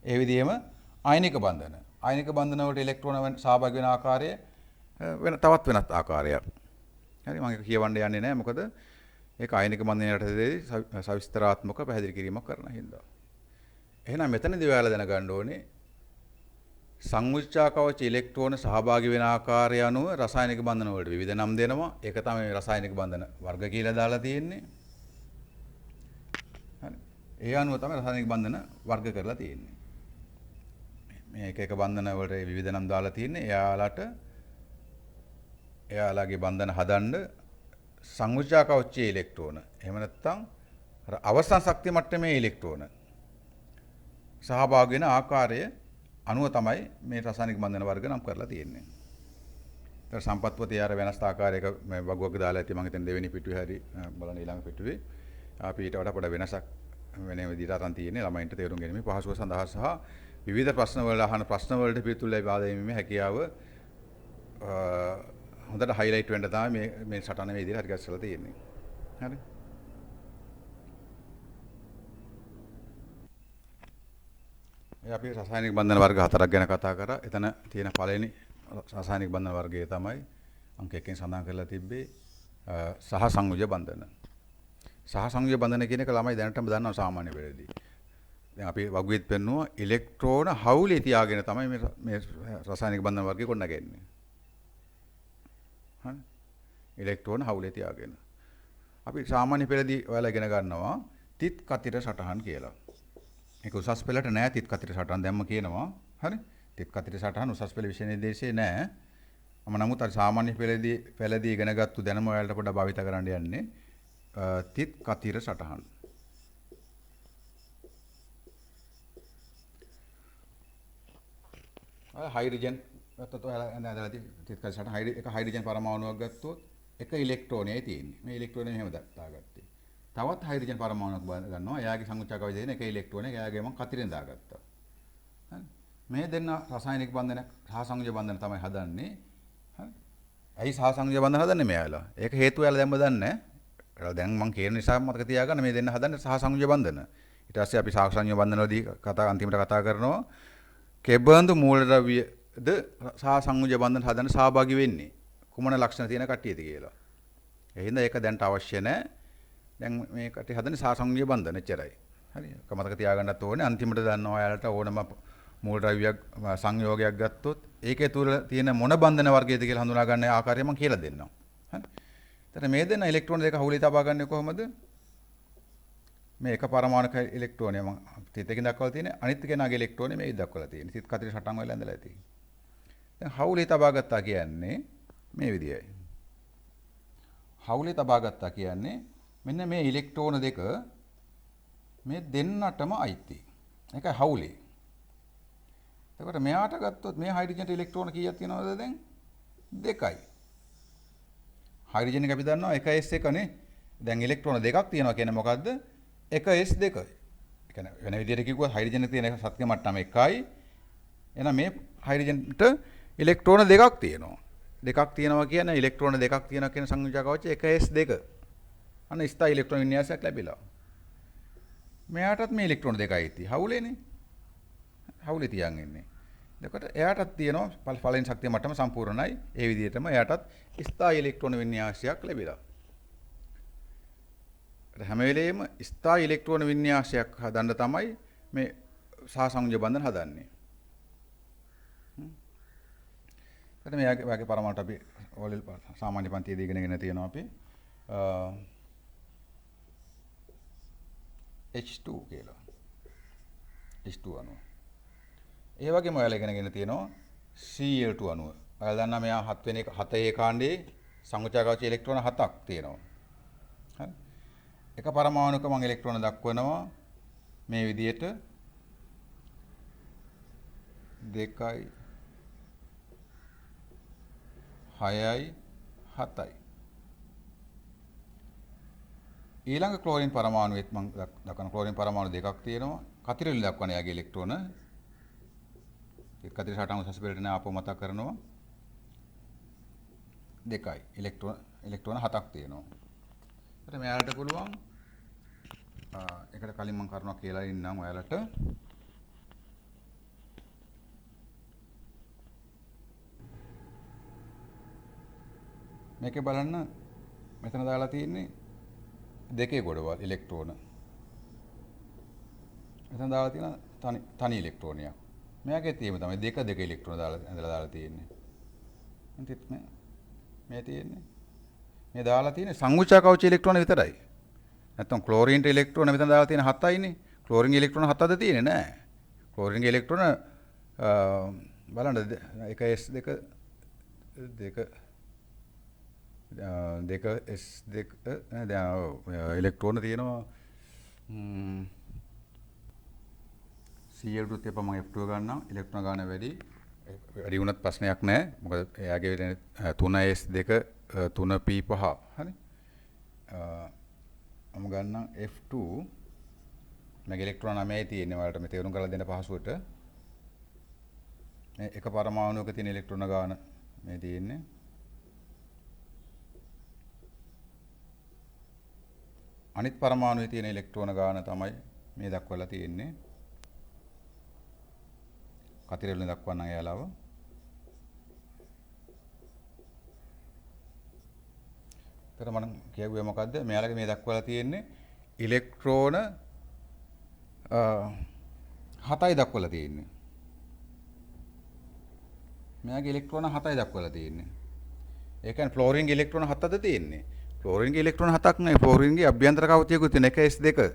A: ඒ විදිහම ආයනික බන්ධන. ආයනික බන්ධන වලට ඉලෙක්ට්‍රෝන සහභාගී වෙන ආකාරය තවත් වෙනත් ආකාරයක්. හරි මම ඒක කියවන්න යන්නේ නැහැ. මොකද ඒක ආයනික බන්ධනයටදී සවිස්තරාත්මක පැහැදිලි කිරීමක් කරන හින්දා. එහෙනම් මෙතනදී ඔයාලා දැනගන්න ඕනේ සංවිච්ඡා කවච ඉලෙක්ට්‍රෝන සහභාගී වෙන ආකාරය අනුව රසායනික බන්ධන වලට විවිධ නම් දෙනවා. ඒක තමයි රසායනික බන්ධන වර්ග කියලා දාලා තියෙන්නේ. හරි. ඒ අනුව තමයි රසායනික බන්ධන වර්ග කරලා තියෙන්නේ. මේ එක බන්ධන වලට විවිධ නම් දාලා තියෙන්නේ. එයාලගේ බන්ධන හදන්න සංවිච්ඡා කවචයේ ඉලෙක්ට්‍රෝන. එහෙම නැත්නම් අවසන් ශක්තිය මට්ටමේ ඉලෙක්ට්‍රෝන සහභාගී වෙන ආකාරය අනුව තමයි මේ රසායනික බන්ධන වර්ග නම් කරලා තියෙන්නේ. ඒතර සම්පත්පතේ ආර වෙනස් ආකාරයක මේ වගුවක දාලා ඇති මම හිතන්නේ දෙවෙනි පිටුවේ හරි බලන්න ඊළඟ පිටුවේ අපි ඊට වඩා පොඩ වෙනසක් වෙන විදිහට අරන් තියෙන්නේ ළමයින්ට තේරුම් ගැනීම පහසුව සඳහා සහ විවිධ ප්‍රශ්න වල අහන ප්‍රශ්න වලට පිළිතුරු ලැබා ගැනීමේ හැකියාව හොඳට හයිලයිට් වෙන්න තමයි මේ සටන මේ විදිහට හරි ගැස්සලා තියෙන්නේ. හරි. අපි රසායනික බන්ධන වර්ග හතරක් ගැන කතා කරා. එතන තියෙන පළවෙනි රසායනික බන්ධන වර්ගය තමයි අංක 1කින් සඳහන් කරලා තිබ්බේ සහ සංයුජ බන්ධන. සහ සංයුජ බන්ධන කියන එක ළමයි දැනටම දන්නවා සාමාන්‍ය පෙළේදී. දැන් අපි වගුවෙත් පෙන්නුවා ඉලෙක්ට්‍රෝන හවුලේ තියාගෙන තමයි මේ රසායනික බන්ධන වර්ගය ගොඩනගන්නේ. හරි. ඉලෙක්ට්‍රෝන හවුලේ තියාගෙන. අපි සාමාන්‍ය පෙළේදී ඔයාලා ඉගෙන ගන්නවා තිත් කතිර සටහන් කියලා. ඒක උසස් පෙළට නෑ තිත් කතිර සටහන් දැම්ම කියනවා. හරි. තිත් කතිර සටහන් උසස් පෙළ විෂය නිර්දේශයේ නෑ. මම නමුත් අර සාමාන්‍ය පෙළදී ඉගෙනගත්තු දැනුම ඔයාලට පොඩ්ඩක් භාවිත කරන්න යන්නේ. තිත් කතිර සටහන්. හයිඩ්‍රජන් ගත්තොත් ඔයාලා නේදලා තිත් කතිර සටහන් එක හයිඩ්‍රජන් පරමාණුවක් ගත්තොත් එක ඉලෙක්ට්‍රෝනයයි තියෙන්නේ. මේ ඉලෙක්ට්‍රෝනය මෙහෙම දාගත්තේ. තවත් හයිඩ්‍රජන් පරමාණුවක් ගන්නවා. එයාගේ සංයුච්චාකවචය දෙන එක ඉලෙක්ට්‍රෝනයක්. එයාගේ මම කතිරෙන් දාගත්තා. හරි. මේ දෙන්න රසායනික බන්ධනයක් සහ සංයෝජ බන්ධන තමයි හදන්නේ. හරි. ඇයි සහ සංයෝජ බන්ධන හදන්නේ මෙයාලා? ඒක හේතුව එයාලා දැම්ම දන්නේ නැහැ. ඒලා දැන් මම කියන නිසා මතක තියාගන්න මේ දෙන්න හදන්නේ සහ සංයෝජ බන්ධන. ඊට පස්සේ අපි සහ සංයෝජ බන්ධන වලදී අන්තිමට කතා කරනවා කෙබඳු මූලද්‍රව්‍යද සහ සංයෝජ බන්ධන හදන්න සහභාගී වෙන්නේ. කුමන ලක්ෂණ තියෙන කට්ටියද කියලා. එහෙනම් ඒක දැන්ට අවශ්‍ය නැහැ. දැන් මේ කටේ හදන්නේ සහ සංයෝජ බන්ධන එච්චරයි. හරි. ඒක මතක තියාගන්නත් ඕනේ. අන්තිමට දන්නවා ඔයාලට ඕනම මූලද්‍රව්‍යයක් සංයෝගයක් ගත්තොත් ඒකේ තුල තියෙන මොන බන්ධන වර්ගයද කියලා හඳුනා ගන්න ආකාරය මම කියලා දෙන්නම්. හරි. එතන මේ දෙන ඉලෙක්ට්‍රෝන දෙක හවුලේ තබා ගන්නේ කොහොමද? මේ එක පරමාණුක ඉලෙක්ට්‍රෝනය මම තිත් එකකින් දක්වලා තියෙන්නේ. අනිත් කෙනාගේ ඉලෙක්ට්‍රෝනය මේ දක්වලා තියෙන්නේ. තිත් කතරේ සටහන් වල ඇඳලා ඇති. දැන් හවුලේ තබා ගත්තා කියන්නේ මේ විදියයි. හවුලේ තබා ගත්තා කියන්නේ මෙන්න මේ ඉලෙක්ට්‍රෝන දෙක මේ දෙන්නටම අයිති. ඒකයි හවුලේ. එතකොට මෙයාට ගත්තොත් මේ හයිඩ්‍රජන්ට ඉලෙක්ට්‍රෝන කීයක් තියෙනවද දැන්? දෙකයි. හයිඩ්‍රජන් එක අපි දන්නවා 1s1 නේ. දැන් ඉලෙක්ට්‍රෝන දෙකක් තියෙනවා කියන්නේ මොකද්ද? 1s2. ඒ කියන්නේ වෙන විදිහට කිව්වොත් හයිඩ්‍රජන් එකේ තියෙන ශක්තිය මට්ටම එකයි. එහෙනම් මේ හයිඩ්‍රජන්ට ඉලෙක්ට්‍රෝන දෙකක් තියෙනවා. දෙකක් තියෙනවා කියන්නේ ඉලෙක්ට්‍රෝන දෙකක් තියෙනවා කියන සංයෝජක කවචය 1s2. අන්න ස්ථායි ඉලෙක්ට්‍රෝන වින්‍යාසයක් ලැබිලා. මෙයාටත් මේ ඉලෙක්ට්‍රෝන දෙකයි තියෙන්නේ. හවුලේනේ. හවුලේ තියන් ඉන්නේ. එතකොට එයාටත් තියෙනවා පළවෙනි ශක්තිය මට්ටම සම්පූර්ණයි. ඒ විදිහටම එයාටත් ස්ථායි ඉලෙක්ට්‍රෝන වින්‍යාසයක් ලැබිලා. හැම වෙලේම ස්ථායි ඉලෙක්ට්‍රෝන වින්‍යාසයක් හදන්න තමයි මේ සහසංයෝජ බන්ධන හදන්නේ. එතන මේගේ පරමාණු අපි ඕලෙල් සාමාන්‍ය පන්තියේදී ඉගෙනගෙන තියෙනවා අපි H2 කියලා. H2 අණුව. ඒ වගේම ඔයාලා ඉගෙනගෙන තියෙනවා Cl2 අණුව. ඔයාලා දන්නා මෙයා 7 වෙනි 7 කාණ්ඩේ සංයෝජක ඉලෙක්ට්‍රෝන 7ක් තියෙනවා. හරි. එක පරමාණුක මම ඉලෙක්ට්‍රෝන දක්වනවා මේ විදිහට 2යි 6යි 7යි. ඊළඟ ක්ලෝරින් පරමාණුවෙත් මම දක්වන ක්ලෝරින් පරමාණු දෙකක් තියෙනවා. කතිරෙලි දක්වන යාගේ ඉලෙක්ට්‍රෝන තිත් කතිර සටහන උසස් පෙළට නේ ආපහු මතක් කරනවා. 2යි. ඉලෙක්ට්‍රෝන 7ක් තියෙනවා. ඒකට මෙයාලට පුළුවන් ඒකට කලින් මම කරනවා කියලා ඉන්නම් ඔයාලට. මේකේ බලන්න මෙතන දාලා තියෙන්නේ දෙකේ ගොඩවල් ඉලෙක්ට්‍රෝන. මෙතන දාලා තියෙන තනි ඉලෙක්ට්‍රෝනයක්. මෙයාගේ තියෙම තමයි දෙක ඉලෙක්ට්‍රෝන දාලා තියෙන්නේ. අන්තිත් මේ තියෙන්නේ. මේ දාලා තියෙන්නේ සංයුච්චා කවච ඉලෙක්ට්‍රෝන විතරයි. නැත්නම් ක්ලෝරින්ට ඉලෙක්ට්‍රෝන මෙතන දාලා තියෙන 7යිනේ. ක්ලෝරින් ඉලෙක්ට්‍රෝන 7ද තියෙන්නේ නැහැ. ක්ලෝරින් ඉලෙක්ට්‍රෝන බලන්න 1s2 2s2 දැන් ඉලෙක්ට්‍රෝන තියෙනවා Cl2 තියපම මම F2 ගන්නම් ඉලෙක්ට්‍රෝන ගන්න වැඩි වුණත් ප්‍රශ්නයක් නැහැ මොකද එයාගේ 3s2 3p5 හරි මම ගන්නම් F2 මගේ ඉලෙක්ට්‍රෝන 9යි තියෙන්නේ ඔයාලට මේ තේරුම් කරලා දෙන්න පහසුවට මේ එක පරමාණුවක තියෙන ඉලෙක්ට්‍රෝන ගාන මේ තියෙන්නේ අනිත් පරමාණුවේ තියෙන ඉලෙක්ට්‍රෝන ගාන තමයි මේ දක්වලා තියෙන්නේ. කතිර වලින් දක්වන්නම් එයාලව. ඒතර මම කියුවේ මොකද්ද? මෙයාලගේ මේ දක්වලා තියෙන්නේ ඉලෙක්ට්‍රෝන 7යි දක්වලා තියෙන්නේ. මෙයාගේ ඉලෙක්ට්‍රෝන 7යි දක්වලා තියෙන්නේ. ඒ කියන්නේ ෆ්ලෝරින්ගේ ඉලෙක්ට්‍රෝන 7ද තියෙන්නේ. ෆ්ලෝරින්ගේ ඉලෙක්ට්‍රෝන 7ක් නෙවෙයි ෆ්ලෝරින්ගේ අභ්‍යන්තර කවතියකුත් තියෙන 1s2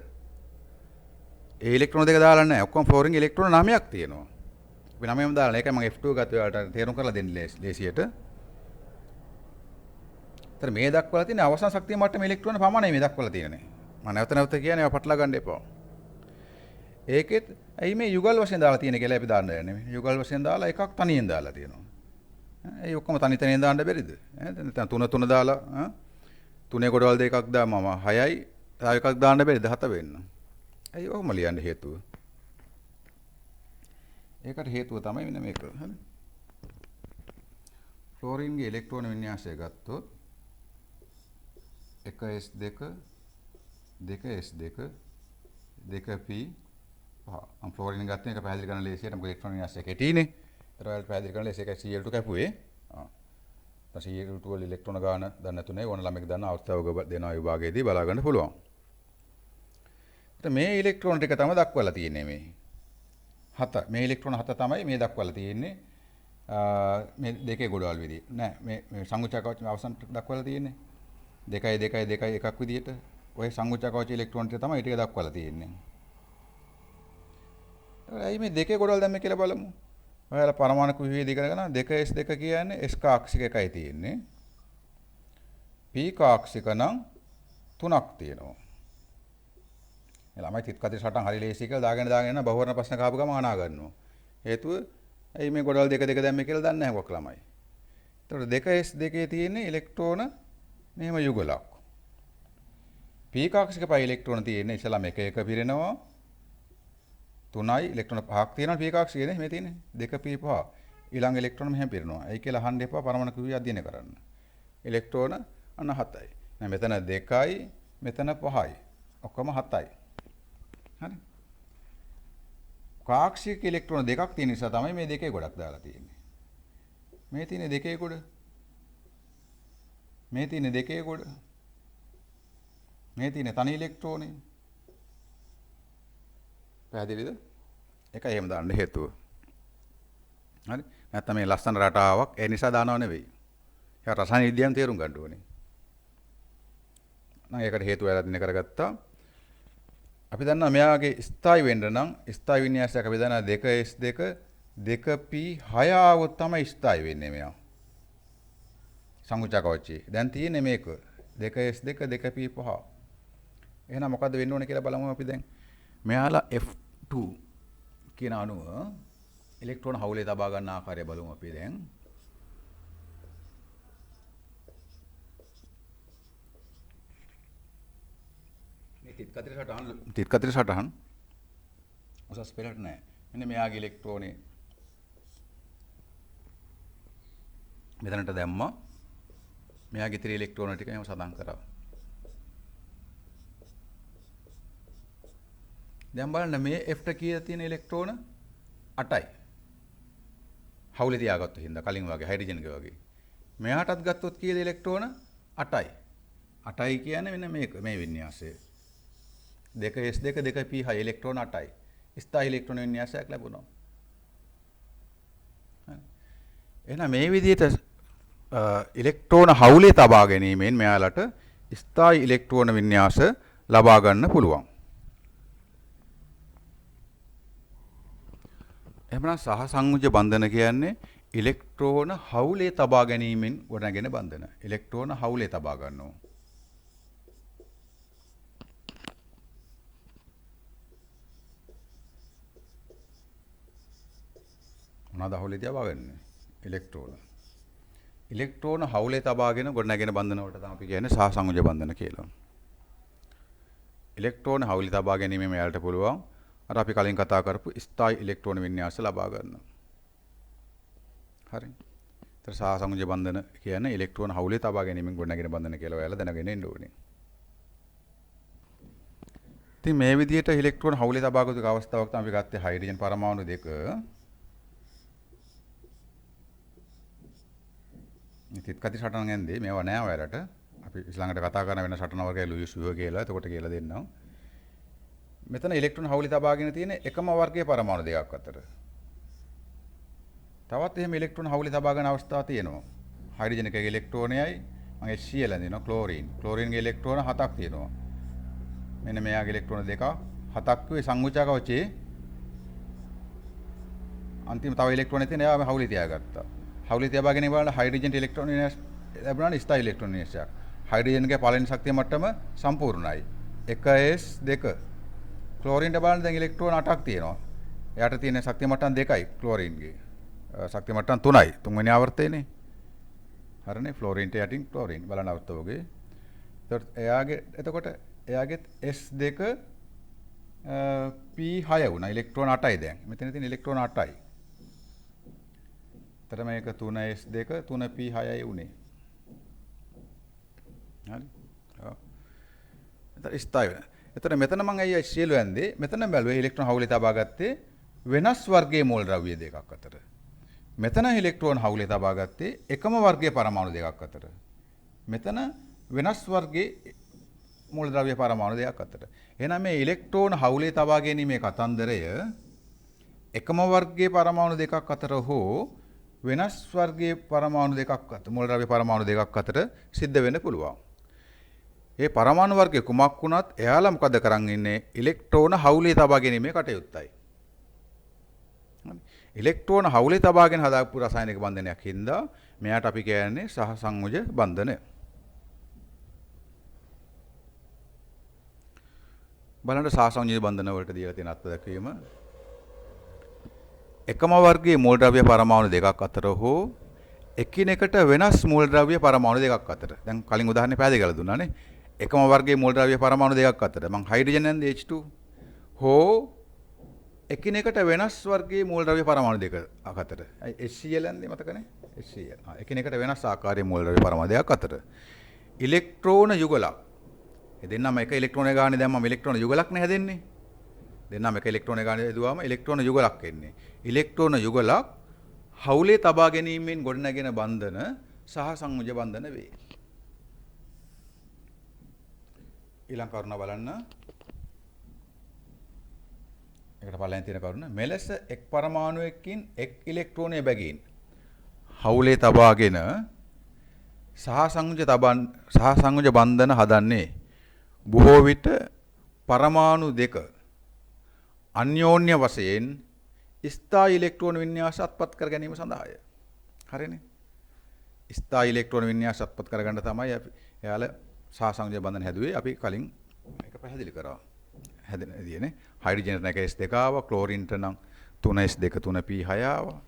A: ඒ ඉලෙක්ට්‍රෝන දෙක දාලා නැහැ ඔක්කොම ෆ්ලෝරින්ගේ ඉලෙක්ට්‍රෝන 9ක් තියෙනවා අපි 9ම දාලා ඒකයි මම F2 ගත්තේ ඔයාලට තේරුම් කරලා දෙන්න ලේසියට ඒතර මේ දක්වලා තියෙන අවසන් ශක්තිය මට්ටමේ ඉලෙක්ට්‍රෝන ප්‍රමාණය මේ දක්වලා තියෙන්නේ මම නැවත කියන්නේ ඒවා පටලවා ගන්න එපා ඒකෙත් ඇයි මේ යුගල් වශයෙන් දාලා තියෙන්නේ කියලා අපි දාන්න යන්නේ යුගල් වශයෙන් දාලා එකක් තනියෙන් දාලා තියෙනවා ඒ ඔක්කොම තනියෙන් දාන්න බැරිද නැත්නම් තුන දාලා තුනේ ගොඩවල් දෙකක් දාමම 6යි තව එකක් දාන්න බැරිද 7 වෙන්න. ඇයි ඔහොම ලියන්න හේතුව? ඒකට හේතුව තමයි මෙන්න මේක. හරි. ෆ්ලෝරින්ගේ ඉලෙක්ට්‍රෝන වින්‍යාසය ගත්තොත් 1s2 2s2 2p මම ෆ්ලෝරින් ගත්තේ එක පැහැදිලි කරන්න ලේසියට මොකද ඉලෙක්ට්‍රෝන වින්‍යාසය කෙටිනේ. ඒතර ඔයාලට පැහැදිලි කරන්න ලේසි එකයි Cl2 කැපුවේ. Cl2 වල ඉලෙක්ට්‍රෝන ගාන දන්නේ නැතුනේ ඕන ළමෙක් දන්න අවස්ථාවක දෙනවා විභාගයේදී බලා ගන්න පුළුවන්. මේ ඉලෙක්ට්‍රෝන ටික තමයි දක්වලා තියෙන්නේ මේ. 7 මේ ඉලෙක්ට්‍රෝන 7 තමයි මේ දක්වලා තියෙන්නේ. මේ දෙකේ ගොඩවල් විදිහ. නෑ මේ සංයුච්චා කවච අවසන් දක්වලා තියෙන්නේ. 2 එකක් විදිහට. ඔය සංයුච්චා කවච ඉලෙක්ට්‍රෝන ටික තමයි ටික දක්වලා තියෙන්නේ. ඒයි මේ දෙකේ ගොඩවල් දැම්මේ කියලා බලමු. ඔයාලා පරමාණු කුහුවේ ඉගෙන ගන්න 2s2 කියන්නේ s කාක්ෂික එකයි තියෙන්නේ. p කාක්ෂික නම් 3ක් තියෙනවා. ළමයි තිත් කතිර සටහන් හරි ලේසි කියලා දාගෙන යන බහුවර්ණ ප්‍රශ්න කාපු ගම අනා ගන්නවා. හේතුව ඇයි මේ ගොඩවල් දෙක දැම්මේ කියලා දන්නේ නැහැ කොක් ළමයි. එතකොට 2s2 තියෙන්නේ ඉලෙක්ට්‍රෝන මෙහෙම යුගලක්. p කාක්ෂික පහ ඉලෙක්ට්‍රෝන තියෙන්නේ ඉස්සලා මේක එක පිරෙනවා. 3යි ඉලෙක්ට්‍රෝන 5ක් තියෙනවා p කාක්ෂිකනේ මේ තියෙන්නේ 2p5 ඊළඟ ඉලෙක්ට්‍රෝන මෙහෙම පිරෙනවා. ඒ කියලා අහන්න එපා පරමාණු කුහුවේ අධ්‍යයනය කරන්න. ඉලෙක්ට්‍රෝන අන්න 7යි. දැන් මෙතන 2යි මෙතන 5යි. ඔක්කොම 7යි. හරි. කාක්ෂික ඉලෙක්ට්‍රෝන දෙකක් තියෙන නිසා තමයි මේ දෙකේ ගොඩක් දාලා තියෙන්නේ. මේ තියෙන දෙකේ ගොඩ. මේ තියෙන දෙකේ ගොඩ. මේ තියෙන තනි ඉලෙක්ට්‍රෝනේ. පැහැදිලිද? ඒකයි එහෙම දාන්න හේතුව. හරි. නැත්නම් මේ ලස්සන රටාවක් ඒ නිසා දානව නෙවෙයි. ඒක රසායන විද්‍යාවෙන් තේරුම් ගන්න ඕනේ. නම් ඒකට හේතුව ඇලදින කරගත්තා. අපි දන්නවා මෙයාගේ ස්ථායි වෙන්න නම් ස්ථායි වින්‍යාසයක් අපි දන්නවා 2s2 2p6 આવොත් තමයි ස්ථායි වෙන්නේ මෙයා. සංයුච්චා කවචේ. දැන් තියෙන්නේ මේක 2s2 2p5. එහෙනම් මොකද්ද වෙන්න ඕනේ කියලා බලමු අපි දැන්. මෙයාලා F2 කියන අණුව ඉලෙක්ට්‍රෝන හවුලේ තබා ගන්න ආකාරය බලමු අපි දැන්. තිත් කතර සටහන් උසස් පෙළට නැහැ. මෙන්න මෙයාගේ ඉලෙක්ට්‍රෝනේ මෙතනට දැම්මා. මෙයාගේ ඉතිරි ඉලෙක්ට්‍රෝන ටික එහෙම සඳහන් කරා. දැන් බලන්න මේ F ට කීයද තියෙන ඉලෙක්ට්‍රෝන 8යි. හවුලේ තියාගත්තොත් හින්දා කලින් වගේ හයිඩ්‍රජන් එක වගේ. මෙයාටත් ගත්තොත් කීයද ඉලෙක්ට්‍රෝන 8යි. 8යි කියන්නේ මෙන්න මේක මේ වින්‍යාසය. 2s2 2p6 ඉලෙක්ට්‍රෝන 8යි. ස්ථායි ඉලෙක්ට්‍රෝන වින්‍යාසයක් ලැබුණා. එහෙනම් මේ විදිහට ඉලෙක්ට්‍රෝන හවුලේ තබා ගැනීමෙන් මෙයාලට ස්ථායි ඉලෙක්ට්‍රෝන වින්‍යාස ලබා ගන්න පුළුවන්. එහෙනම් සහ සංයුජ බන්ධන කියන්නේ ඉලෙක්ට්‍රෝන හවුලේ තබා ගැනීමෙන් ගොඩනගෙන බන්ධන. ඉලෙක්ට්‍රෝන හවුලේ තබා ගන්නවා. මොනවාද හවුලේ තබා ගන්නේ? ඉලෙක්ට්‍රෝන. ඉලෙක්ට්‍රෝන හවුලේ තබාගෙන ගොඩනගෙන බන්ධන වලට තමයි අපි කියන්නේ සහ සංයුජ බන්ධන කියලා. ඉලෙක්ට්‍රෝන හවුලේ තබා ගැනීමෙන් මෙයාලට පුළුවන් අර අපි කලින් කතා කරපු ස්ථායි ඉලෙක්ට්‍රෝන වින්‍යාස ලබා ගන්න. හරි. ඒතර සහ සංයුජ බන්ධන කියන්නේ ඉලෙක්ට්‍රෝන හවුලේ තබා ගැනීමෙන් ගොඩනගෙන බන්ධන කියලා ඔයාලා දැනගෙන ඉන්න ඕනේ. ඉතින් මේ විදිහට ඉලෙක්ට්‍රෝන හවුලේ තබා ගන්න අවස්ථාවක් තමයි අපි ගත්තේ හයිඩ්‍රජන් පරමාණු දෙක. ඉතින් කති සටන යන්නේ මේවා නෑ ඔයාලට. අපි ඊළඟට කතා කරන වෙන සටන වර්ගය ලුයිස් විවර් කියලා. එතකොට කියලා දෙන්නම්. මෙතන ඉලෙක්ට්‍රෝන හවුලේ තබාගෙන තියෙන එකම වර්ගයේ පරමාණු දෙකක් අතර. තවත් එහෙම ඉලෙක්ට්‍රෝන හවුලේ තබා ගන්න අවස්ථා තියෙනවා. හයිඩ්‍රජන් එකේ ඉලෙක්ට්‍රෝනයයි මම HCl ඇඳිනවා ක්ලෝරින්. ක්ලෝරින්ගේ ඉලෙක්ට්‍රෝන 7ක් තියෙනවා. මෙන්න මෙයාගේ ඉලෙක්ට්‍රෝන දෙක 7ක් වේ සංයුජා කවචේ. අන්තිම තව ඉලෙක්ට්‍රෝන තියෙන ඒවා හවුලේ තියාගත්තා. හවුලේ තියාගෙන ඉවරලා හයිඩ්‍රජන් ඉලෙක්ට්‍රෝන ලැබුණානේ ස්ථායි ඉලෙක්ට්‍රෝන වින්‍යාසයක්. හයිඩ්‍රජන්ගේ පළවෙනි ශක්තිය මට්ටම සම්පූර්ණයි. 1s2 ක්ලෝරින්ට බලන්න දැන් ඉලෙක්ට්‍රෝන 8ක් තියෙනවා. එයාට තියෙන ශක්තිය මට්ටම් 2යි ක්ලෝරින්ගේ. ශක්තිය මට්ටම් 3යි. තුන්වෙනි ආවර්තයනේ. හරිනේ ෆ්ලෝරින්ට යටින් ක්ලෝරින් බලන අවස්ථාවකගේ. එතකොට එයාගේ S2 P6 වුණා. ඉලෙක්ට්‍රෝන 8යි දැන්. මෙතන තියෙන ඉලෙක්ට්‍රෝන 8යි. එතන මේක 3s2 3p6යි උනේ. හරි. ඔව්. එතන ස්ථායි වෙනවා. එතන මෙතන මම අයියා HCl වැන්දේ මෙතන බැලුවේ ඉලෙක්ට්‍රෝන හවුලේ තබා ගත්තේ වෙනස් වර්ගයේ මෝල් ද්‍රව්‍ය දෙකක් අතර. මෙතන ඉලෙක්ට්‍රෝන හවුලේ තබා ගත්තේ එකම වර්ගයේ පරමාණු දෙකක් අතර. මෙතන වෙනස් වර්ගයේ මෝල් ද්‍රව්‍ය පරමාණු දෙකක් අතර. එහෙනම් මේ ඉලෙක්ට්‍රෝන හවුලේ තබා ගැනීමේ කතන්දරය එකම වර්ගයේ පරමාණු දෙකක් අතර හෝ වෙනස් වර්ගයේ පරමාණු දෙකක් අතර මෝල් ද්‍රව්‍ය පරමාණු දෙකක් අතර සිද්ධ වෙන්න පුළුවන්. ඒ පරමාණු වර්ගයේ කුමක් වුණත් එයාලා මොකද කරන් ඉන්නේ ඉලෙක්ට්‍රෝන හවුලේ තබා ගැනීමේ කටයුත්තයි. ඉලෙක්ට්‍රෝන හවුලේ තබාගෙන හදාපු රසායනික බන්ධනයක් හින්දා මෙයාට අපි කියන්නේ සහ සංයුජ බන්ධන. බලන්න සහ සංයුජ බන්ධන වලට දීලා තියෙන අත්දැකීම එකම වර්ගයේ මෝල් ද්‍රව්‍ය පරමාණු දෙකක් අතර හෝ එකිනෙකට වෙනස් මෝල් ද්‍රව්‍ය පරමාණු දෙකක් අතර. දැන් කලින් උදාහරණේ පැහැදිලි කරලා දුන්නානේ. එකම වර්ගයේ මෝල් ද්‍රව්‍ය පරමාණු දෙකක් අතර මං හයිඩ්‍රජන් ඇන්ද H2 හෝ එකිනෙකට වෙනස් වර්ගයේ මෝල් ද්‍රව්‍ය පරමාණු දෙක අතර. HCl ඇන්දේ මතකනේ? HCl. එකිනෙකට වෙනස් ආකාරයේ මෝල් ද්‍රව්‍ය පරමාණු දෙකක් අතර. ඉලෙක්ට්‍රෝන යුගලක්. ඒ දෙන්නම එක ඉලෙක්ට්‍රෝන ගානේ දැම්මම ඉලෙක්ට්‍රෝන යුගලක් නේ හැදෙන්නේ. දෙන්නම එක ඉලෙක්ට්‍රෝන ගානේ දුවාම ඉලෙක්ට්‍රෝන යුගලක් එන්නේ. ඉලෙක්ට්‍රෝන යුගලක් හවුලේ තබා ගැනීමෙන් ගොඩනැගෙන බන්ධන සහ සංයුජ බන්ධන වේ. ඊළඟ කරුණ බලන්න. එකට පළවෙනි තියෙන කරුණ මෙලෙස එක් පරමාණුවකින් එක් ඉලෙක්ට්‍රෝනය බැගින් හවුලේ තබාගෙන සහ සංයුජ බන්ධන හදන්නේ බොහෝ විට පරමාණු දෙක අන්‍යෝන්‍ය වශයෙන් ස්ථායි ඉලෙක්ට්‍රෝන වින්‍යාස අත්පත් කර ගැනීම සඳහාය. හරිනේ. ස්ථායි ඉලෙක්ට්‍රෝන වින්‍යාස අත්පත් කරගන්න තමයි අපි එයාලා සහ සංයුජ බන්ධන හැදුවේ. අපි කලින් මේක පැහැදිලි කරා. හැදෙන විදියනේ. හයිඩ්‍රජන් එක S2 ආවා, ක්ලෝරින්ට නම් 3s2 3p6 ආවා.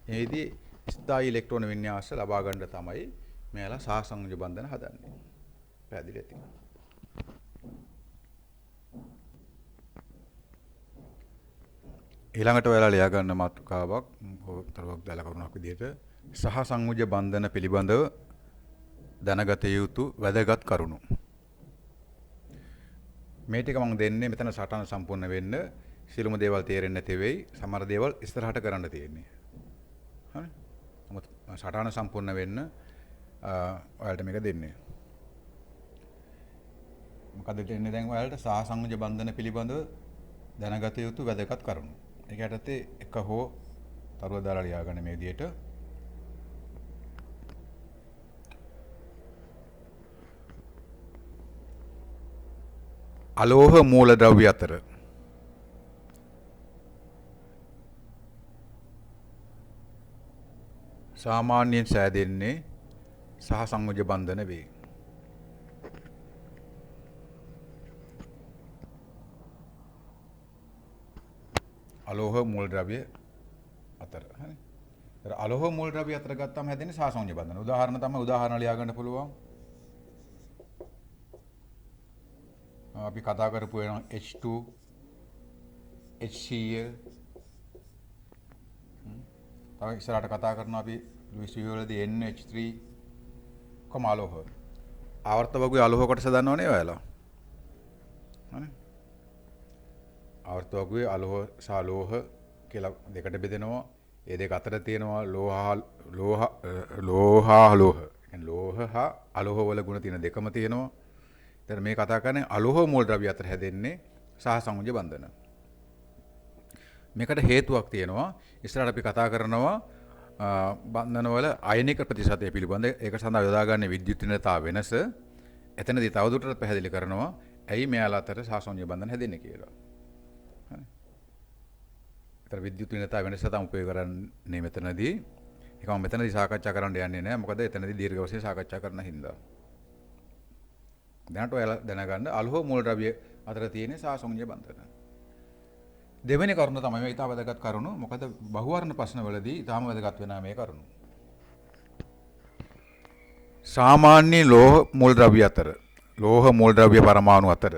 A: එෙහිදී ස්ථායි ඉලෙක්ට්‍රෝන වින්‍යාස ලබා ගන්න තමයි මෙයාලා සහ සංයුජ බන්ධන හදන්නේ. පැහැදිලි ඇති. ඊළඟට ඔයාලා ලියා ගන්න මාතෘකාවක් තරවක් දාලා කරුණක් විදියට සහ සංයුජ බන්ධන පිළිබඳව දැනගත යුතු වැදගත් කරුණු. මේ ටික මම දෙන්නේ මෙතන සටහන සම්පූර්ණ වෙන්න සියලුම දේවල් තේරෙන්නේ නැති වෙයි. සමහර දේවල් ඉස්සරහට කරන්න තියෙන්නේ. හරි? නමුත් සටහන සම්පූර්ණ වෙන්න ඔයාලට මේක දෙන්නේ. මොකද දෙන්නේ දැන් ඔයාලට සහ සංයුජ බන්ධන පිළිබඳව දැනගත යුතු වැදගත් කරුණු. ඒක යටතේ එක හෝ තරුව දාලා ලියාගන්න මේ විදිහට. අලෝහ මූලද්‍රව්‍ය අතර සාමාන්‍යයෙන් සෑදෙන්නේ සහ සංයුජ බන්ධන වේ. අලෝහ මූලද්‍රව්‍ය අතර හරි. ඒතර අලෝහ මූලද්‍රව්‍ය අතර ගත්තාම හැදෙන්නේ සහ සංයුජ බන්ධන. උදාහරණ තමයි උදාහරණ ලියා ගන්න පුළුවන්. අපි කතා කරපු වෙන H2 HCl තව ඉස්සරහට කතා කරනවා අපි ලිවිස්ටි වලදී NH3 කොම අලෝහ. ආවර්ත වර්ගයේ අලෝහ කොටස දන්නවනේ ඔයාලා. හරි. ආවර්ත වර්ගයේ අලෝහ සහ ලෝහ කියලා දෙකට බෙදෙනවා. ඒ දෙක අතර තියෙනවා ලෝහ. කියන්නේ ලෝහ හා අලෝහ වල ගුණ තියෙන දෙකම තියෙනවා. දැන් මේ කතා කරන්නේ අලෝහ මූලද්‍රව්‍ය අතර හැදෙන්නේ සහ සංයුජ බන්ධන. මේකට හේතුවක් තියෙනවා. ඉස්සරහට අපි කතා කරනවා බන්ධනවල අයනික ප්‍රතිශතය පිළිබඳ. ඒක සඳහා යොදාගන්නේ විද්‍යුත්ිනතා වෙනස. එතනදී තවදුරටත් පැහැදිලි කරනවා ඇයි මෙයාලා අතර සහ සංයුජ බන්ධන හැදෙන්නේ කියලා. හරි. ඒතර විද්‍යුත්ිනතා වෙනස තමයි උපයෝග කරන්නේ මෙතනදී. ඒක මම මෙතනදී සාකච්ඡා කරන්න යන්නේ නැහැ. මොකද එතනදී දීර්ඝ වශයෙන් සාකච්ඡා කරන්න හින්දා. දැනට ඔයාලා දැනගන්න අලෝහ මූලද්‍රව්‍ය අතර තියෙන සහ සංයුජ බන්ධන. දෙවෙනි කරුණ තමයි මේ ඉතාම වැදගත් කරුණ. මොකද බහුවර්ණ ප්‍රශ්නවලදී ඉතාම වැදගත් වෙනා මේ කරුණ. සාමාන්‍ය ලෝහ මූලද්‍රව්‍ය අතර ලෝහ මූලද්‍රව්‍ය පරමාණු අතර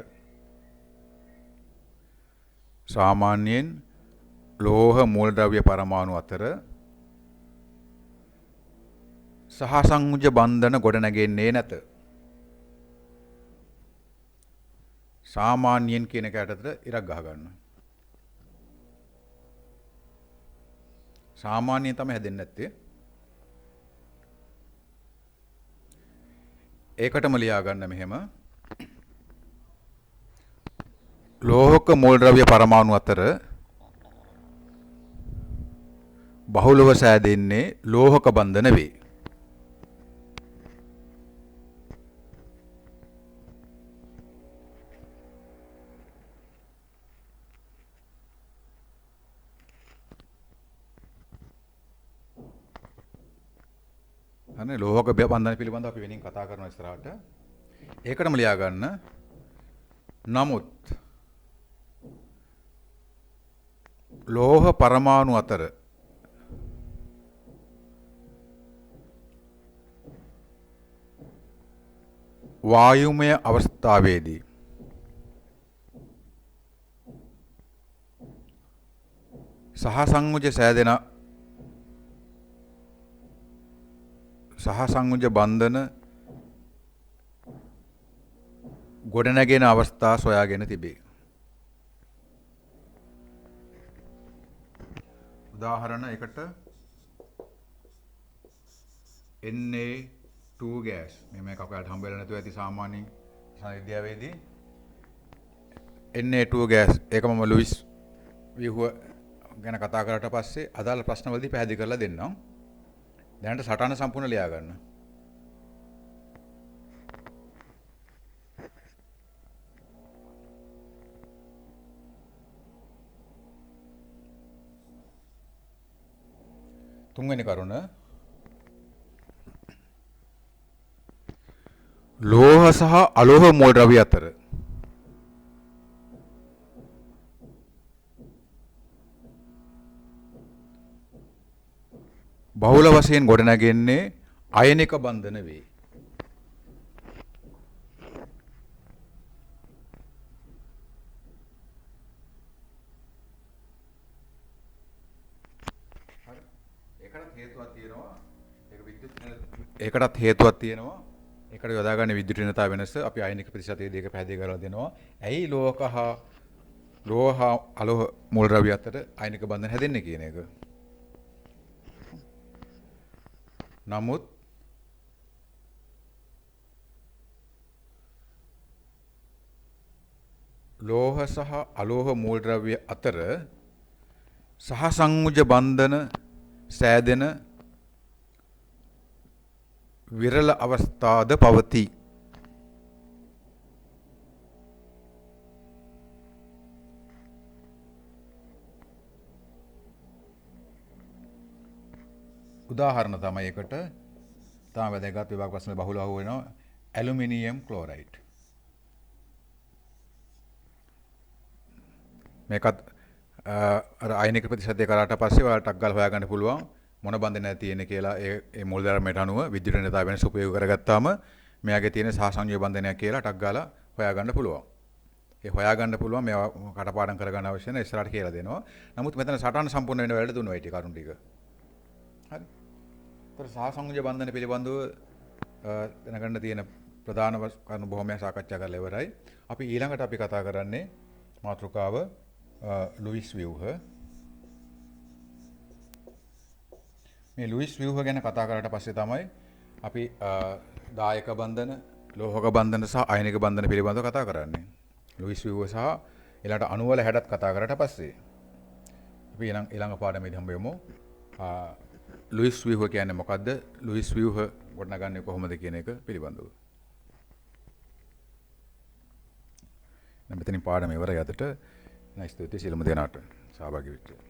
A: සාමාන්‍යයෙන් ලෝහ මූලද්‍රව්‍ය පරමාණු අතර සහ සංයුජ බන්ධන ගොඩනැගෙන්නේ නැත. සාමාන්‍යයෙන් කියන එක යටතට ඉරක් ගහ ගන්න. සාමාන්‍යයෙන් තමයි හැදෙන්නේ නැත්තේ. ඒකටම ලියා ගන්න මෙහෙම. ලෝහක මූලද්‍රව්‍ය පරමාණු අතර බහුලව සෑදෙන්නේ ලෝහක බන්ධන වේ. අනේ ලෝහක බන්ධන පිළිබඳව අපි වෙනින් කතා කරන ඉස්සරහට ඒකටම ලියා ගන්න. නමුත් ලෝහ පරමාණු අතර වායුමය අවස්ථාවේදී සහ සංයුජ සෑදෙන සහ සංයුජ බන්ධන ගොඩනැගෙන අවස්ථා සොයාගෙන තිබේ. උදාහරණ එකට Na2 gas මේ කපයට හම්බ වෙලා නැතුව ඇති සාමාන්‍ය විද්‍යාවේදී Na2 gas ඒක මම ලුයිස් ව්‍යුහ ගැන කතා කරලා පස්සේ අදාළ ප්‍රශ්නවලදී පැහැදිලි කරලා දෙන්නම්. දැනට සටහන සම්පූර්ණ ලියා ගන්න. තුන්වෙනි කරුණ ලෝහ සහ අලෝහ මූලද්‍රව්‍ය අතර බහුල වශයෙන් ගොඩනැගෙන්නේ අයනික බන්ධන වේ. හරි. ඒකට හේතුවක් තියෙනවා. ඒකටත් හේතුවක් තියෙනවා. ඒකට යොදාගන්නේ විද්‍යුත් ඍණතාව වෙනස අපි අයනික ප්‍රතිශතයේ දෙක පැහැදිලි කරලා දෙනවා. ඇයි ලෝහ හා අලෝහ මූල ද්‍රව්‍ය අතර අයනික බන්ධන හැදෙන්නේ කියන එක. නමුත් ලෝහ සහ අලෝහ මූල ද්‍රව්‍ය අතර සහ සංයුජ බන්ධන සෑදෙන විරල අවස්ථාද පවතී. උදාහරණ තමයි ඒකට තමයි වැදගත් විභාග ප්‍රශ්න බහුලව අහු වෙනවා ඇලුමිනියම් ක්ලෝරයිඩ්. මේකත් අර අයනික ප්‍රතිශතය කරාට පස්සේ ඔයාලට ටක් ගාලා හොයාගන්න පුළුවන් මොන බන්ධනයක් තියෙන්නේ කියලා ඒ මූල ධර්මයට අනුව විද්‍යුත් ඍණතාව වෙනස උපයෝග කරගත්තාම මෙයාගේ තියෙන සහසංයෝග බන්ධනයක් කියලා ටක් ගාලා හොයාගන්න පුළුවන්. ඒ හොයාගන්න පුළුවන් මේවා කටපාඩම් කරගන්න අවශ්‍ය නැහැ ඉස්සරහට කියලා දෙනවා. නමුත් මෙතන සටහන සම්පූර්ණ වෙන වෙලාවට දුන්නා ඒ ටික කරුණු ටික. හරි. ඒතර සහසංයෝග බන්ධන පිළිබඳව දැනගන්න තියෙන ප්‍රධාන කරුණු බොහොමයක් සාකච්ඡා කරලා ඉවරයි. අපි ඊළඟට අපි කතා කරන්නේ මාතෘකාව ලුයිස් ව්‍යුහ. මේ ලුයිස් ව්‍යුහ ගැන කතා කරලා පස්සේ තමයි අපි දායක බන්ධන, ලෝහක බන්ධන සහ අයනික බන්ධන පිළිබඳව කතා කරන්නේ. ලුයිස් ව්‍යුහ සහ ඊළඟට අණු වල හැඩත් කතා කරලා පස්සේ අපි ඊළඟ පාඩමේදී හම්බ වෙමු. ලුයිස් ව්‍යුහ කියන්නේ මොකද්ද? ලුයිස් ව්‍යුහ ගොඩනගන්නේ කොහොමද කියන එක පිළිබඳව. නම් මෙතනින් පාඩම ඉවරයි අදට. ස්තුතියි සියලුම දෙනාට සහභාගී වෙච්ච